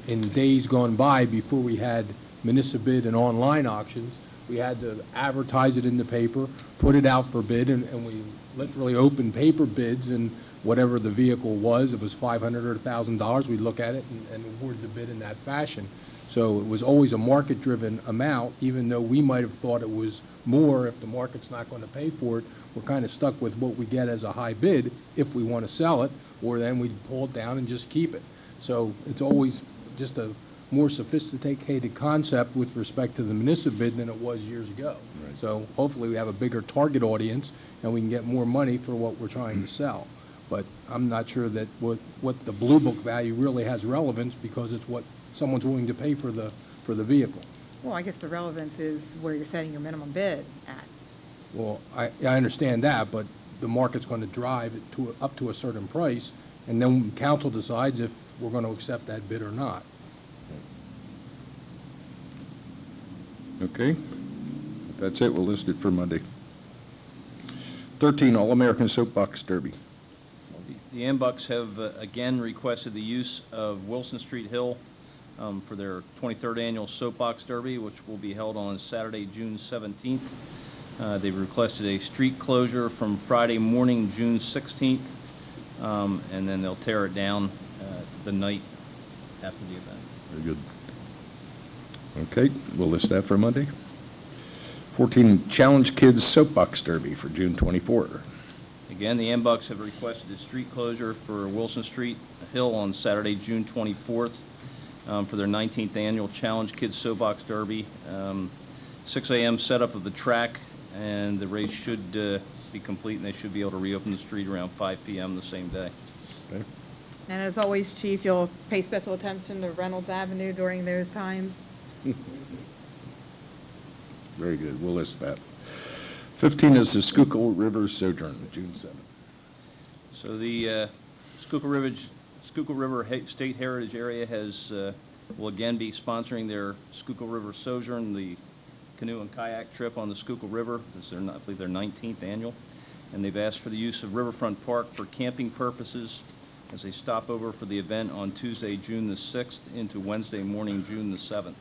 In days gone by, before we had municipal bid and online auctions, we had to advertise it in the paper, put it out for bid, and we literally opened paper bids, and whatever the vehicle was, if it was $500 or $1,000, we'd look at it and award the bid in that fashion. So it was always a market-driven amount, even though we might have thought it was more. If the market's not going to pay for it, we're kind of stuck with what we get as a high bid if we want to sell it, or then we pull it down and just keep it. So it's always just a more sophisticated concept with respect to the municipal bid than it was years ago. Right. So hopefully we have a bigger target audience and we can get more money for what we're trying to sell. But I'm not sure that what the Blue Book value really has relevance, because it's what someone's willing to pay for the vehicle. Well, I guess the relevance is where you're setting your minimum bid at. Well, I understand that, but the market's going to drive it up to a certain price, and then council decides if we're going to accept that bid or not. Okay. If that's it, we'll list it for Monday. 13, All-American Soapbox Derby. The Ambucks have again requested the use of Wilson Street Hill for their 23rd annual Soapbox Derby, which will be held on Saturday, June 17th. They've requested a street closure from Friday morning, June 16th, and then they'll tear it down the night after the event. Very good. Okay, we'll list that for Monday. 14, Challenge Kids Soapbox Derby for June 24. Again, the M-Bucks have requested a street closure for Wilson Street Hill on Saturday, June 24th, for their 19th annual Challenge Kids Soapbox Derby. 6 a.m. setup of the track, and the race should be complete, and they should be able to reopen the street around 5 p.m. the same day. Okay. And as always, Chief, you'll pay special attention to Reynolds Avenue during those times. Very good. We'll list that. 15 is the Schuylkill River Sojourn, June 7th. So the Schuylkill River State Heritage Area will again be sponsoring their Schuylkill River Sojourn, the canoe and kayak trip on the Schuylkill River. This is, I believe, their 19th annual. And they've asked for the use of Riverfront Park for camping purposes as they stop over for the event on Tuesday, June the 6th into Wednesday morning, June the 7th.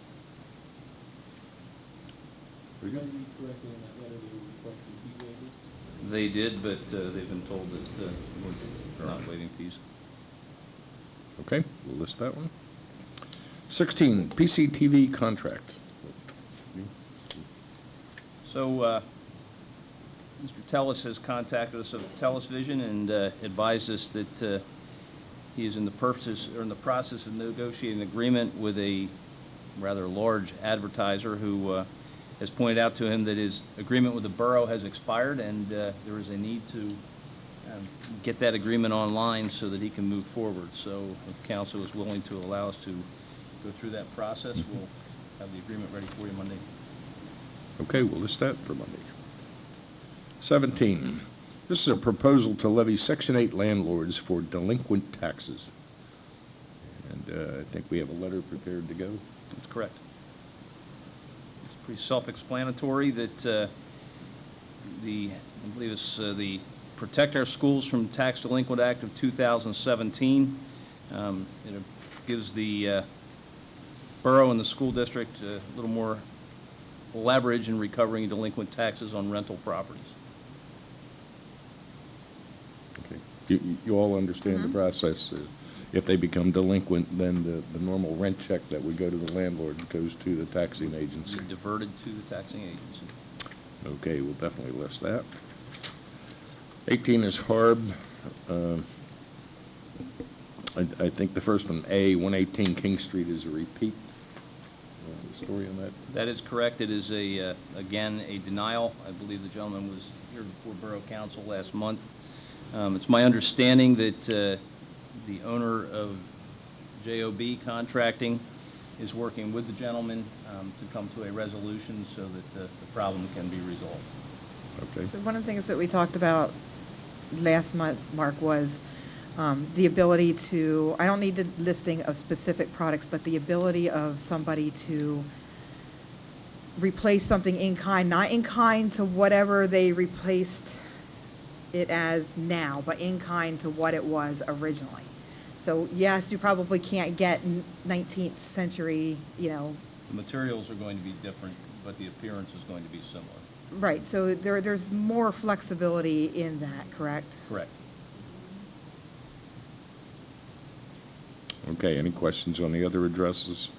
They did, but they've been told that we're not waiving fees. Okay, we'll list that one. 16, PCTV contract. So, Mr. Tellis has contacted us of Tellis Vision and advised us that he is in the process of negotiating an agreement with a rather large advertiser who has pointed out to him that his agreement with the borough has expired, and there is a need to get that agreement online so that he can move forward. So if council is willing to allow us to go through that process, we'll have the agreement ready for you Monday. Okay, we'll list that for Monday. 17, this is a proposal to levy Section 8 landlords for delinquent taxes. And I think we have a letter prepared to go. That's correct. It's pretty self-explanatory that I believe it's the Protect Our Schools from Tax Delinquent Act of 2017. It gives the borough and the school district a little more leverage in recovering delinquent taxes on rental properties. Okay. You all understand the process. If they become delinquent, then the normal rent check that would go to the landlord goes to the taxing agency. You're diverted to the taxing agency. Okay, we'll definitely list that. 18 is Harb. I think the first one, A, 118 King Street, is a repeat. Story on that? That is correct. It is again a denial. I believe the gentleman was here before Borough Council last month. It's my understanding that the owner of JOB Contracting is working with the gentleman to come to a resolution so that the problem can be resolved. Okay. So one of the things that we talked about last month, Mark, was the ability to, I don't need the listing of specific products, but the ability of somebody to replace something in kind, not in kind to whatever they replaced it as now, but in kind to what it was originally. So yes, you probably can't get 19th century, The materials are going to be different, but the appearance is going to be similar. Right, so there's more flexibility in that, correct? Correct. Okay, any questions on the other addresses?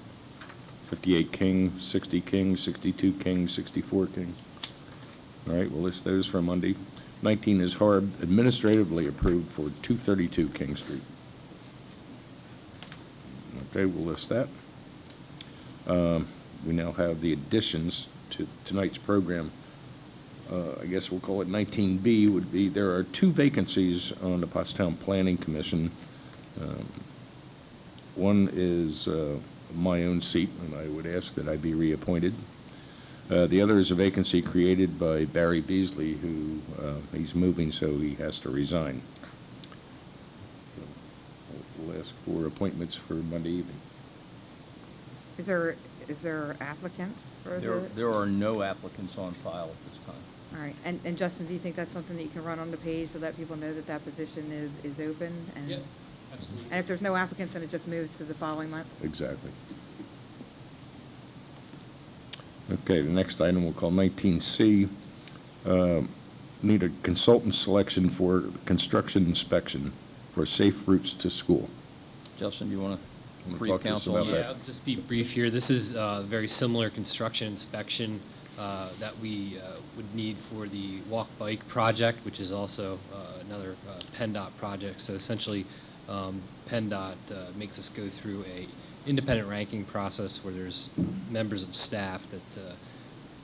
58 King, 60 King, 62 King, 64 King. All right, we'll list those for Monday. 19 is Harb, administratively approved for 232 King Street. Okay, we'll list that. We now have the additions to tonight's program. I guess we'll call it 19B would be, there are 2 vacancies on the Pottstown Planning Commission. One is my own seat, and I would ask that I be reappointed. The other is a vacancy created by Barry Beasley, who he's moving, so he has to resign. So we'll ask for appointments for Monday evening. Is there applicants for There are no applicants on file at this time. All right, and Justin, do you think that's something that you can run on the page so that people know that that position is open? And Yeah, absolutely. And if there's no applicants, then it just moves to the following month? Exactly. Okay, the next item we'll call 19C. Need a consultant selection for construction inspection for safe routes to school. Justin, do you want to brief talk to us council on about that? Yeah, I'll just be brief here. This is a very similar construction inspection that we would need for the walk bike project, which is also another PennDOT project. So essentially, PennDOT makes us go through a independent ranking process where there's members of staff that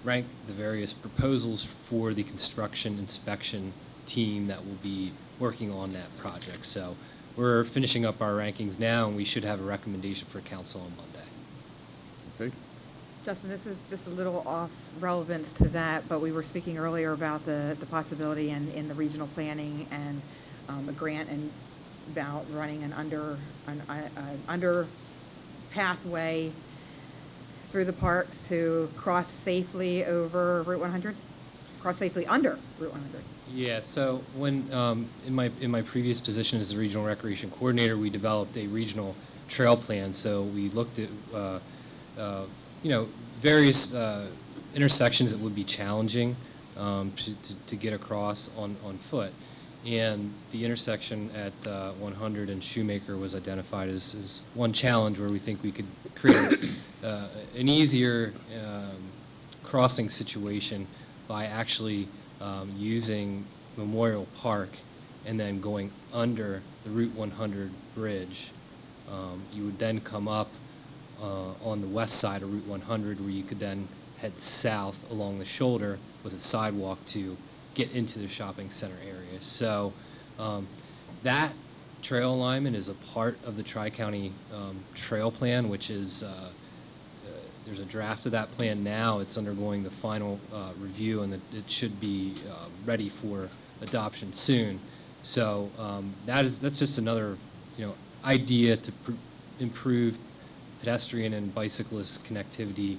rank the various proposals for the construction inspection team that will be working on that project. So we're finishing up our rankings now, and we should have a recommendation for council on Monday. Okay. Justin, this is just a little off relevance to that, but we were speaking earlier about the possibility in the regional planning and a grant and about running an under pathway through the park to cross safely over Route 100, cross safely under Route 100. Yeah, so when, in my previous position as the regional recreation coordinator, we developed a regional trail plan. So we looked at, various intersections that would be challenging to get across on foot. And the intersection at 100 and Shoemaker was identified as one challenge where we think we could create an easier crossing situation by actually using Memorial Park and then going under the Route 100 bridge. You would then come up on the west side of Route 100 where you could then head south along the shoulder with a sidewalk to get into the shopping center area. So that trail alignment is a part of the Tri-County Trail Plan, which is, there's a draft of that plan now. It's undergoing the final review, and it should be ready for adoption soon. So that's just another idea to improve pedestrian and bicyclist connectivity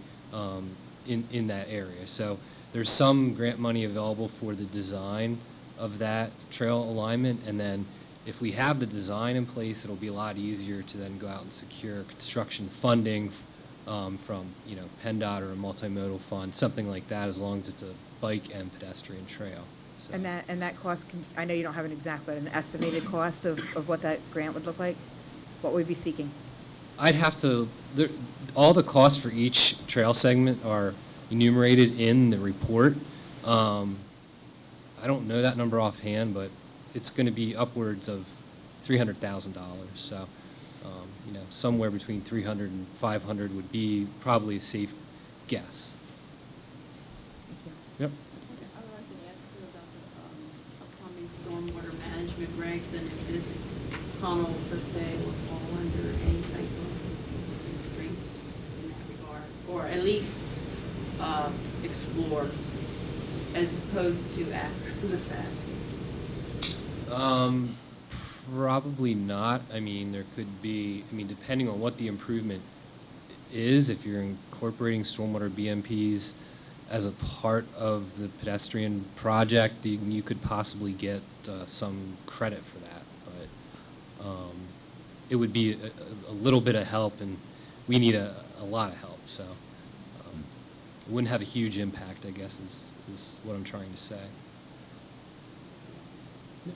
in that area. So there's some grant money available for the design of that trail alignment, and then if we have the design in place, it'll be a lot easier to then go out and secure construction funding from PennDOT or a multimodal fund, something like that, as long as it's a bike and pedestrian trail. So. And that cost, I know you don't have an exact, but an estimated cost of what that grant would look like? What would we be seeking? I'd have to, all the costs for each trail segment are enumerated in the report. I don't know that number offhand, but it's going to be upwards of $300,000. So, somewhere between 300 and 500 would be probably a safe guess. Yep. I would like to ask you about the upcoming stormwater management regs, and if this tunnel per se will fall under any type of constraints in that regard, or at least explore as opposed to after the fact. Probably not. I mean, there could be, depending on what the improvement is, if you're incorporating stormwater BMPs as a part of the pedestrian project, you could possibly get some credit for that. But it would be a little bit of help, and we need a lot of help. So it wouldn't have a huge impact, I guess, is what I'm trying to say. Yep.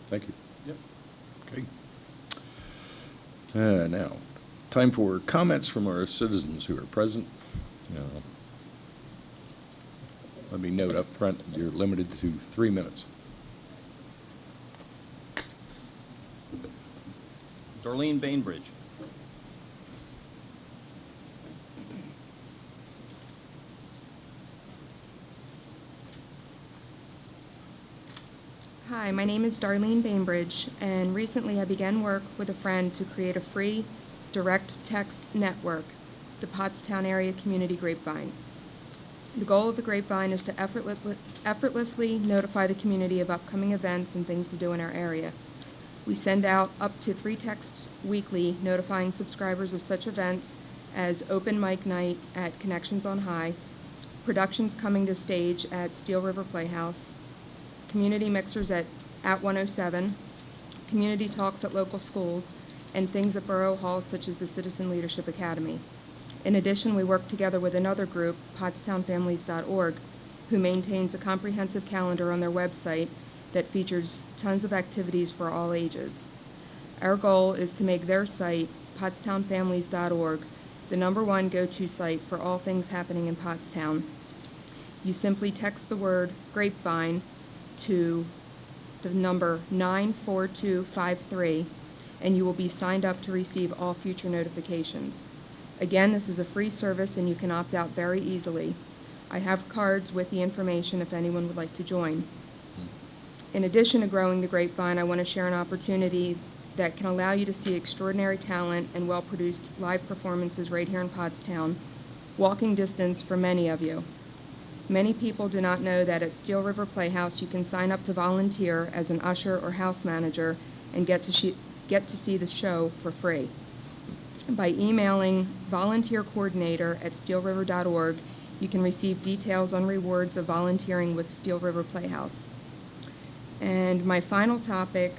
Thank you. Yep. Okay. Now, time for comments from our citizens who are present. Let me note up front, you're limited to 3 minutes. Darlene Bainbridge. Hi, my name is Darlene Bainbridge, and recently I began work with a friend to create a free direct text network, the Pottstown Area Community Grapevine. The goal of the Grapevine is to effortlessly notify the community of upcoming events and things to do in our area. We send out up to 3 texts weekly notifying subscribers of such events as Open Mic Night at Connections on High, productions coming to stage at Steel River Playhouse, community mixers at 107, community talks at local schools, and things at Borough Hall such as the Citizen Leadership Academy. In addition, we work together with another group, pottstownfamilies.org, who maintains a comprehensive calendar on their website that features tons of activities for all ages. Our goal is to make their site, pottstownfamilies.org, the #1 go-to site for all things happening in Pottstown. You simply text the word grapevine to the number 94253, and you will be signed up to receive all future notifications. Again, this is a free service, and you can opt out very easily. I have cards with the information if anyone would like to join. In addition to growing the grapevine, I want to share an opportunity that can allow you to see extraordinary talent and well-produced live performances right here in Pottstown, walking distance for many of you. Many people do not know that at Steel River Playhouse you can sign up to volunteer as an usher or house manager and get to see the show for free. By emailing volunteercoordinator@steelriver.org, you can receive details on rewards of volunteering with Steel River Playhouse. And my final topic,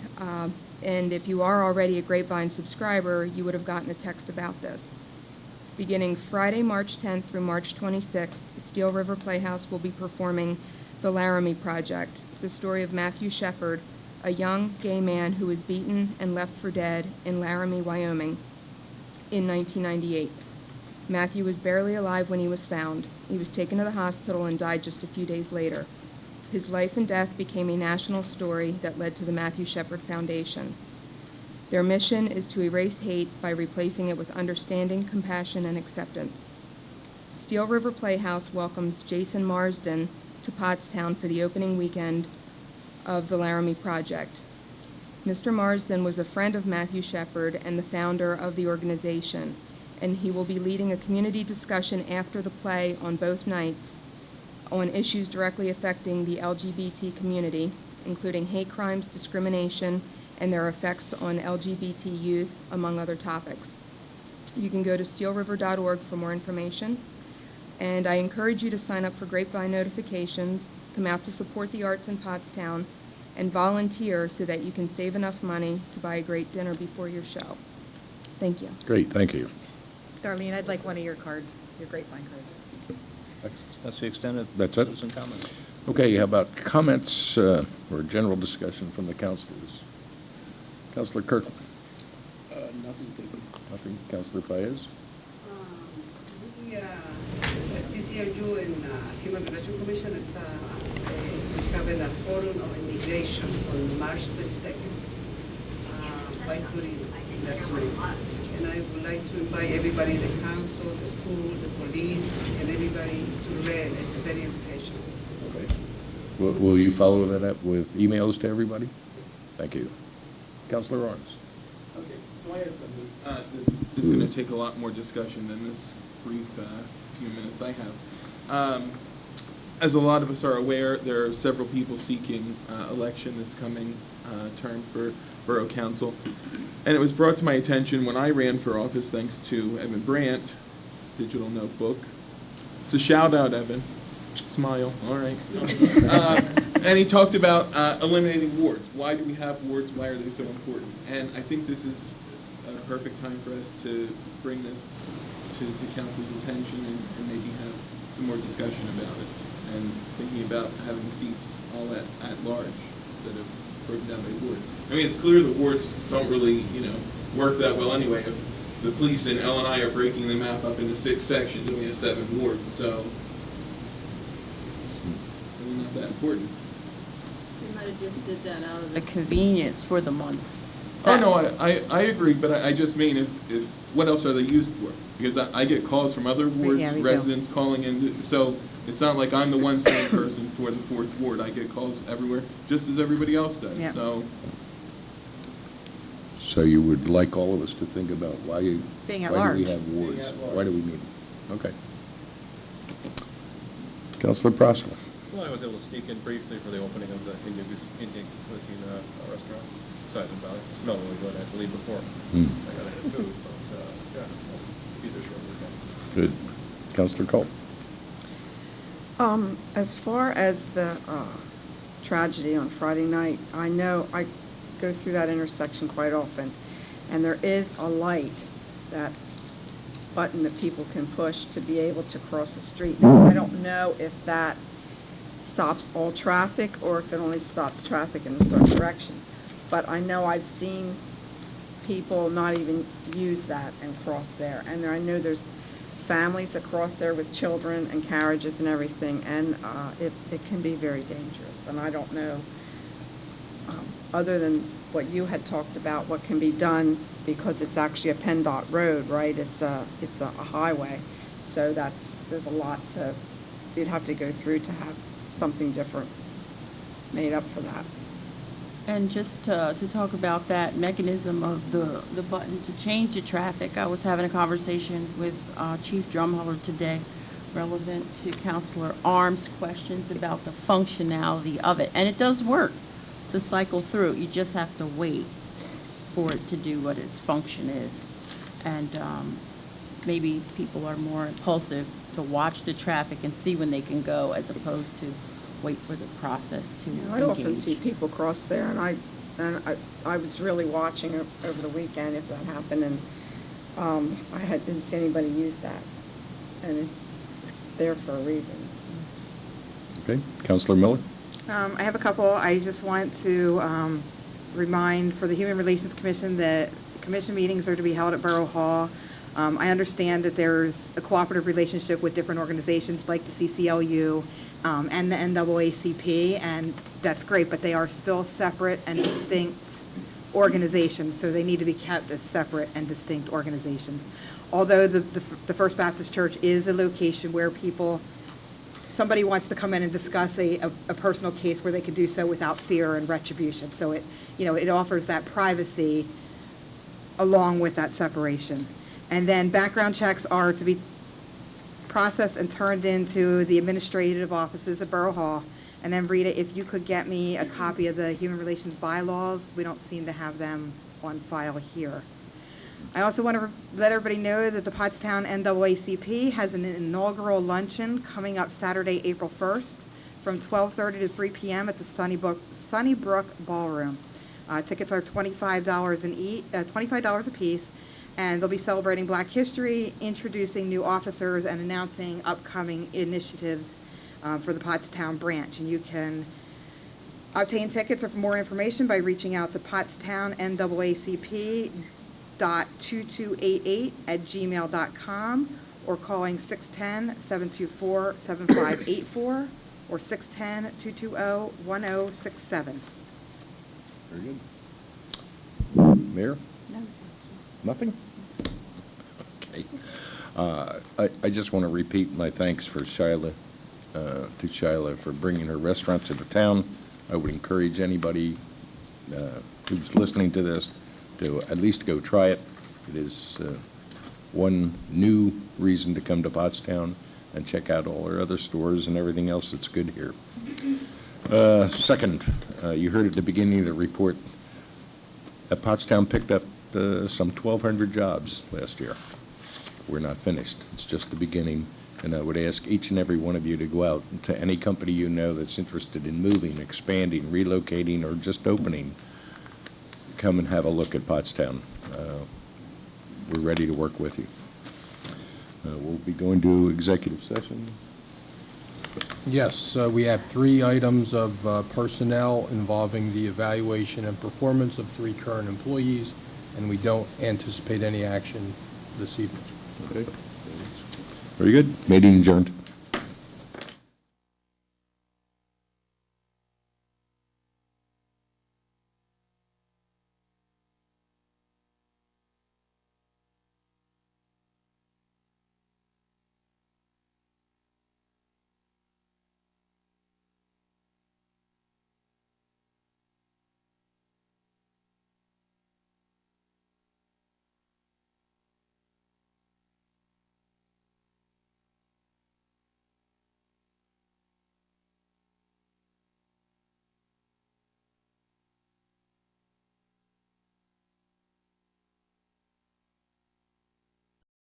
and if you are already a Grapevine subscriber, you would have gotten a text about this. Beginning Friday, March 10th through March 26th, Steel River Playhouse will be performing The Laramie Project, the story of Matthew Shepard, a young gay man who was beaten and left for dead in Laramie, Wyoming in 1998. Matthew was barely alive when he was found. He was taken to the hospital and died just a few days later. His life and death became a national story that led to the Matthew Shepard Foundation. Their mission is to erase hate by replacing it with understanding, compassion, and acceptance. Steel River Playhouse welcomes Jason Marsden to Pottstown for the opening weekend of the Laramie Project. Mr. Marsden was a friend of Matthew Shepard and the founder of the organization, and he will be leading a community discussion after the play on both nights on issues directly affecting the LGBT community, including hate crimes, discrimination, and their effects on LGBT youth, among other topics. You can go to steelriver.org for more information, and I encourage you to sign up for Grapevine notifications, come out to support the arts in Pottstown, and volunteer so that you can save enough money to buy a great dinner before your show. Thank you. Great, thank you. Darlene, I'd like one of your cards, your Grapevine cards. That's the extent of That's it? citizen comments. Okay, how about comments or general discussion from the councilors? Councilor Kirkland? Nothing, thank you. Nothing. Councilor Paez? We, CCRU and Human Relations Commission having a forum on immigration on March 22nd, 5:30 in the afternoon. And I would like to invite everybody, the council, the school, the police, and everybody to learn. It's a very educational. Okay. Will you follow that up with emails to everybody? Thank you. Councilor Arns? Okay, so I have something that's going to take a lot more discussion than this brief few minutes I have. As a lot of us are aware, there are several people seeking election this coming term for Borough Council. And it was brought to my attention when I ran for office, thanks to Evan Brandt, Digital Notebook. It's a shout out, Evan. Smile, all right. And he talked about eliminating wards. Why do we have wards? Why are they so important? And I think this is a perfect time for us to bring this to the council's attention and maybe have some more discussion about it. And thinking about having seats all at large instead of broken down by ward. I mean, it's clear the wards don't really, work that well anyway. If the police in L&I are breaking the map up into 6 sections and we have 7 wards, so it's really not that important. We might have just did that out of the convenience for the months. Oh, no, I agree, but I just mean if what else are they used for? Because I get calls from other wards, Yeah, we do. residents calling in, so it's not like I'm the one point person for the 4th ward. I get calls everywhere, just as everybody else does, Yeah. so. So you would like all of us to think about why do Being at we large. have wards? Being at large. Why do we need them? Okay. Councilor Prosper? Well, I was able to sneak in briefly for the opening of the Indian cuisine restaurant. Excited about it. It smelled really good, I believe, before. I got to have food, but, yeah, I'll be there shortly again. Good. Councilor Cole? As far as the tragedy on Friday night, I know I go through that intersection quite often, and there is a light, that button that people can push to be able to cross the street. Now, I don't know if that stops all traffic or if it only stops traffic in a certain direction, but I know I've seen people not even use that and cross there, and I know there's families that cross there with children and carriages and everything, and it can be very dangerous. And I don't know, other than what you had talked about, what can be done, because it's actually a PennDOT road, right? It's a highway, so there's a lot you'd have to go through to have something different made up for that. And just to talk about that mechanism of the button to change the traffic, I was having a conversation with Chief Drumheller today relevant to Councilor Arm's questions about the functionality of it. And it does work to cycle through. You just have to wait for it to do what its function is. And maybe people are more impulsive to watch the traffic and see when they can go, as opposed to wait for the process to engage. I often see people cross there, and I was really watching over the weekend if that happened, and I didn't see anybody use that, and it's there for a reason. Okay, Councilor Miller? I have a couple. I just want to remind for the Human Relations Commission that commission meetings are to be held at Borough Hall. I understand that there's a cooperative relationship with different organizations like the CCLU and the NAACP, and that's great, but they are still separate and distinct organizations, so they need to be kept as separate and distinct organizations. Although the First Baptist Church is a location where somebody wants to come in and discuss a personal case where they can do so without fear and retribution. So it offers that privacy along with that separation. And then background checks are to be processed and turned into the administrative offices at Borough Hall. And then Rita, if you could get me a copy of the Human Relations bylaws, we don't seem to have them on file here. I also want to let everybody know that the Pottstown NAACP has an inaugural luncheon coming up Saturday, April 1st from 12:30 to 3 p.m. at the Sunnybrook Ballroom. Tickets are $25 a piece, and they'll be celebrating Black History, introducing new officers, and announcing upcoming initiatives for the Pottstown branch. And you can obtain tickets or for more information by reaching out to pottstownnaacp.2288@gmail.com or calling 610-724-7584 or 610-220-1067. Very good. Mayor? No. Nothing? Okay. I just want to repeat my thanks for Shyla, for bringing her restaurant to the town. I would encourage anybody who's listening to this to at least go try it. It is one new reason to come to Pottstown and check out all our other stores and everything else that's good here. Second, you heard at the beginning of the report that Pottstown picked up some 1,200 jobs last year. We're not finished. It's just the beginning. And I would ask each and every one of you to go out to any company you know that's interested in moving, expanding, relocating, or just opening. Come and have a look at Pottstown. We're ready to work with you. We'll be going to executive session. Yes, we have 3 items of personnel involving the evaluation and performance of 3 current employees, and we don't anticipate any action this evening. Okay. Very good. Meeting adjourned.